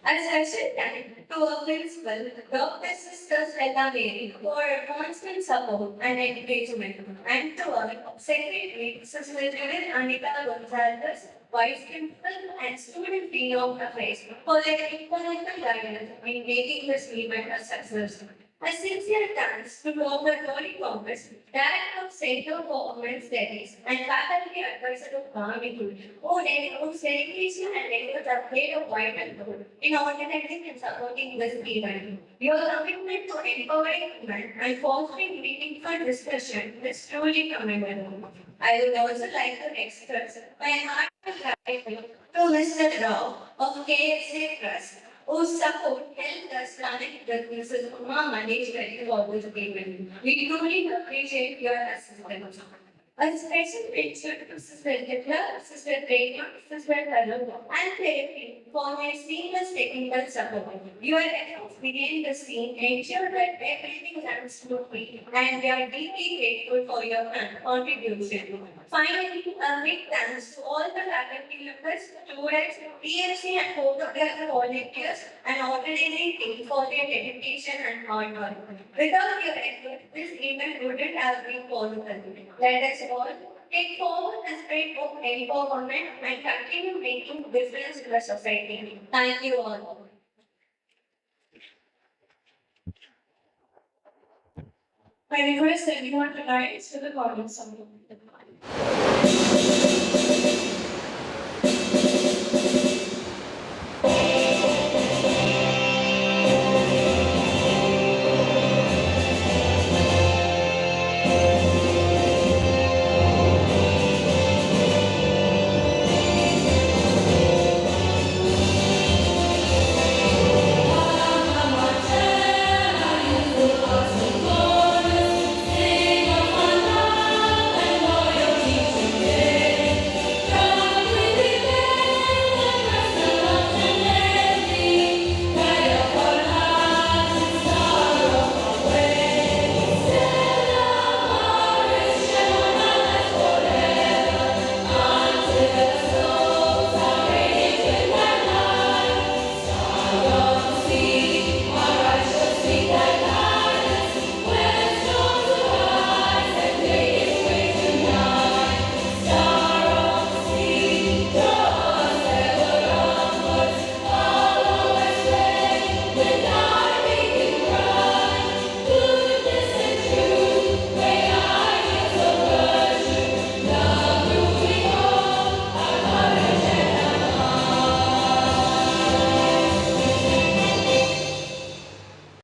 A special thank to our principal, Dr. Sister Stella Mary, for her constant support and encouragement, and to our secretary, Sister Judith Anita Gonzalez, Vice Principal and Student Dean of Affairs, for their incredible guidance in making this event a success. A sincere thanks to Dr. Tony Thomas, Director of Center for Women's Studies and Faculty Advisor of Carmichael, whose dedication and efforts have played a vital role in organizing and supporting this event. Your commitment to empowering women and fostering meaningful discussion is truly commendable. I would also like to express my heartfelt gratitude to Mr. Rao of KSA Trust, whose support helped us connect with Mrs. Uma Maheshwari for this event. We truly appreciate your assistance. A special thanks to Sister Ditya, Sister Prema, Sister Kalu, and Therapy for their seamless technical support. Your efforts behind the scene ensure that everything runs smoothly, and we are deeply grateful for your contribution. Finally, a big thanks to all the faculty members, students, PhD and photographer volunteers, and organizing team for their dedication and hard work. Without your effort, this event wouldn't have been possible. Let us all take forward the spirit of empowerment and continue making difference in the society. Thank you all. I request everyone to rise to the call of song.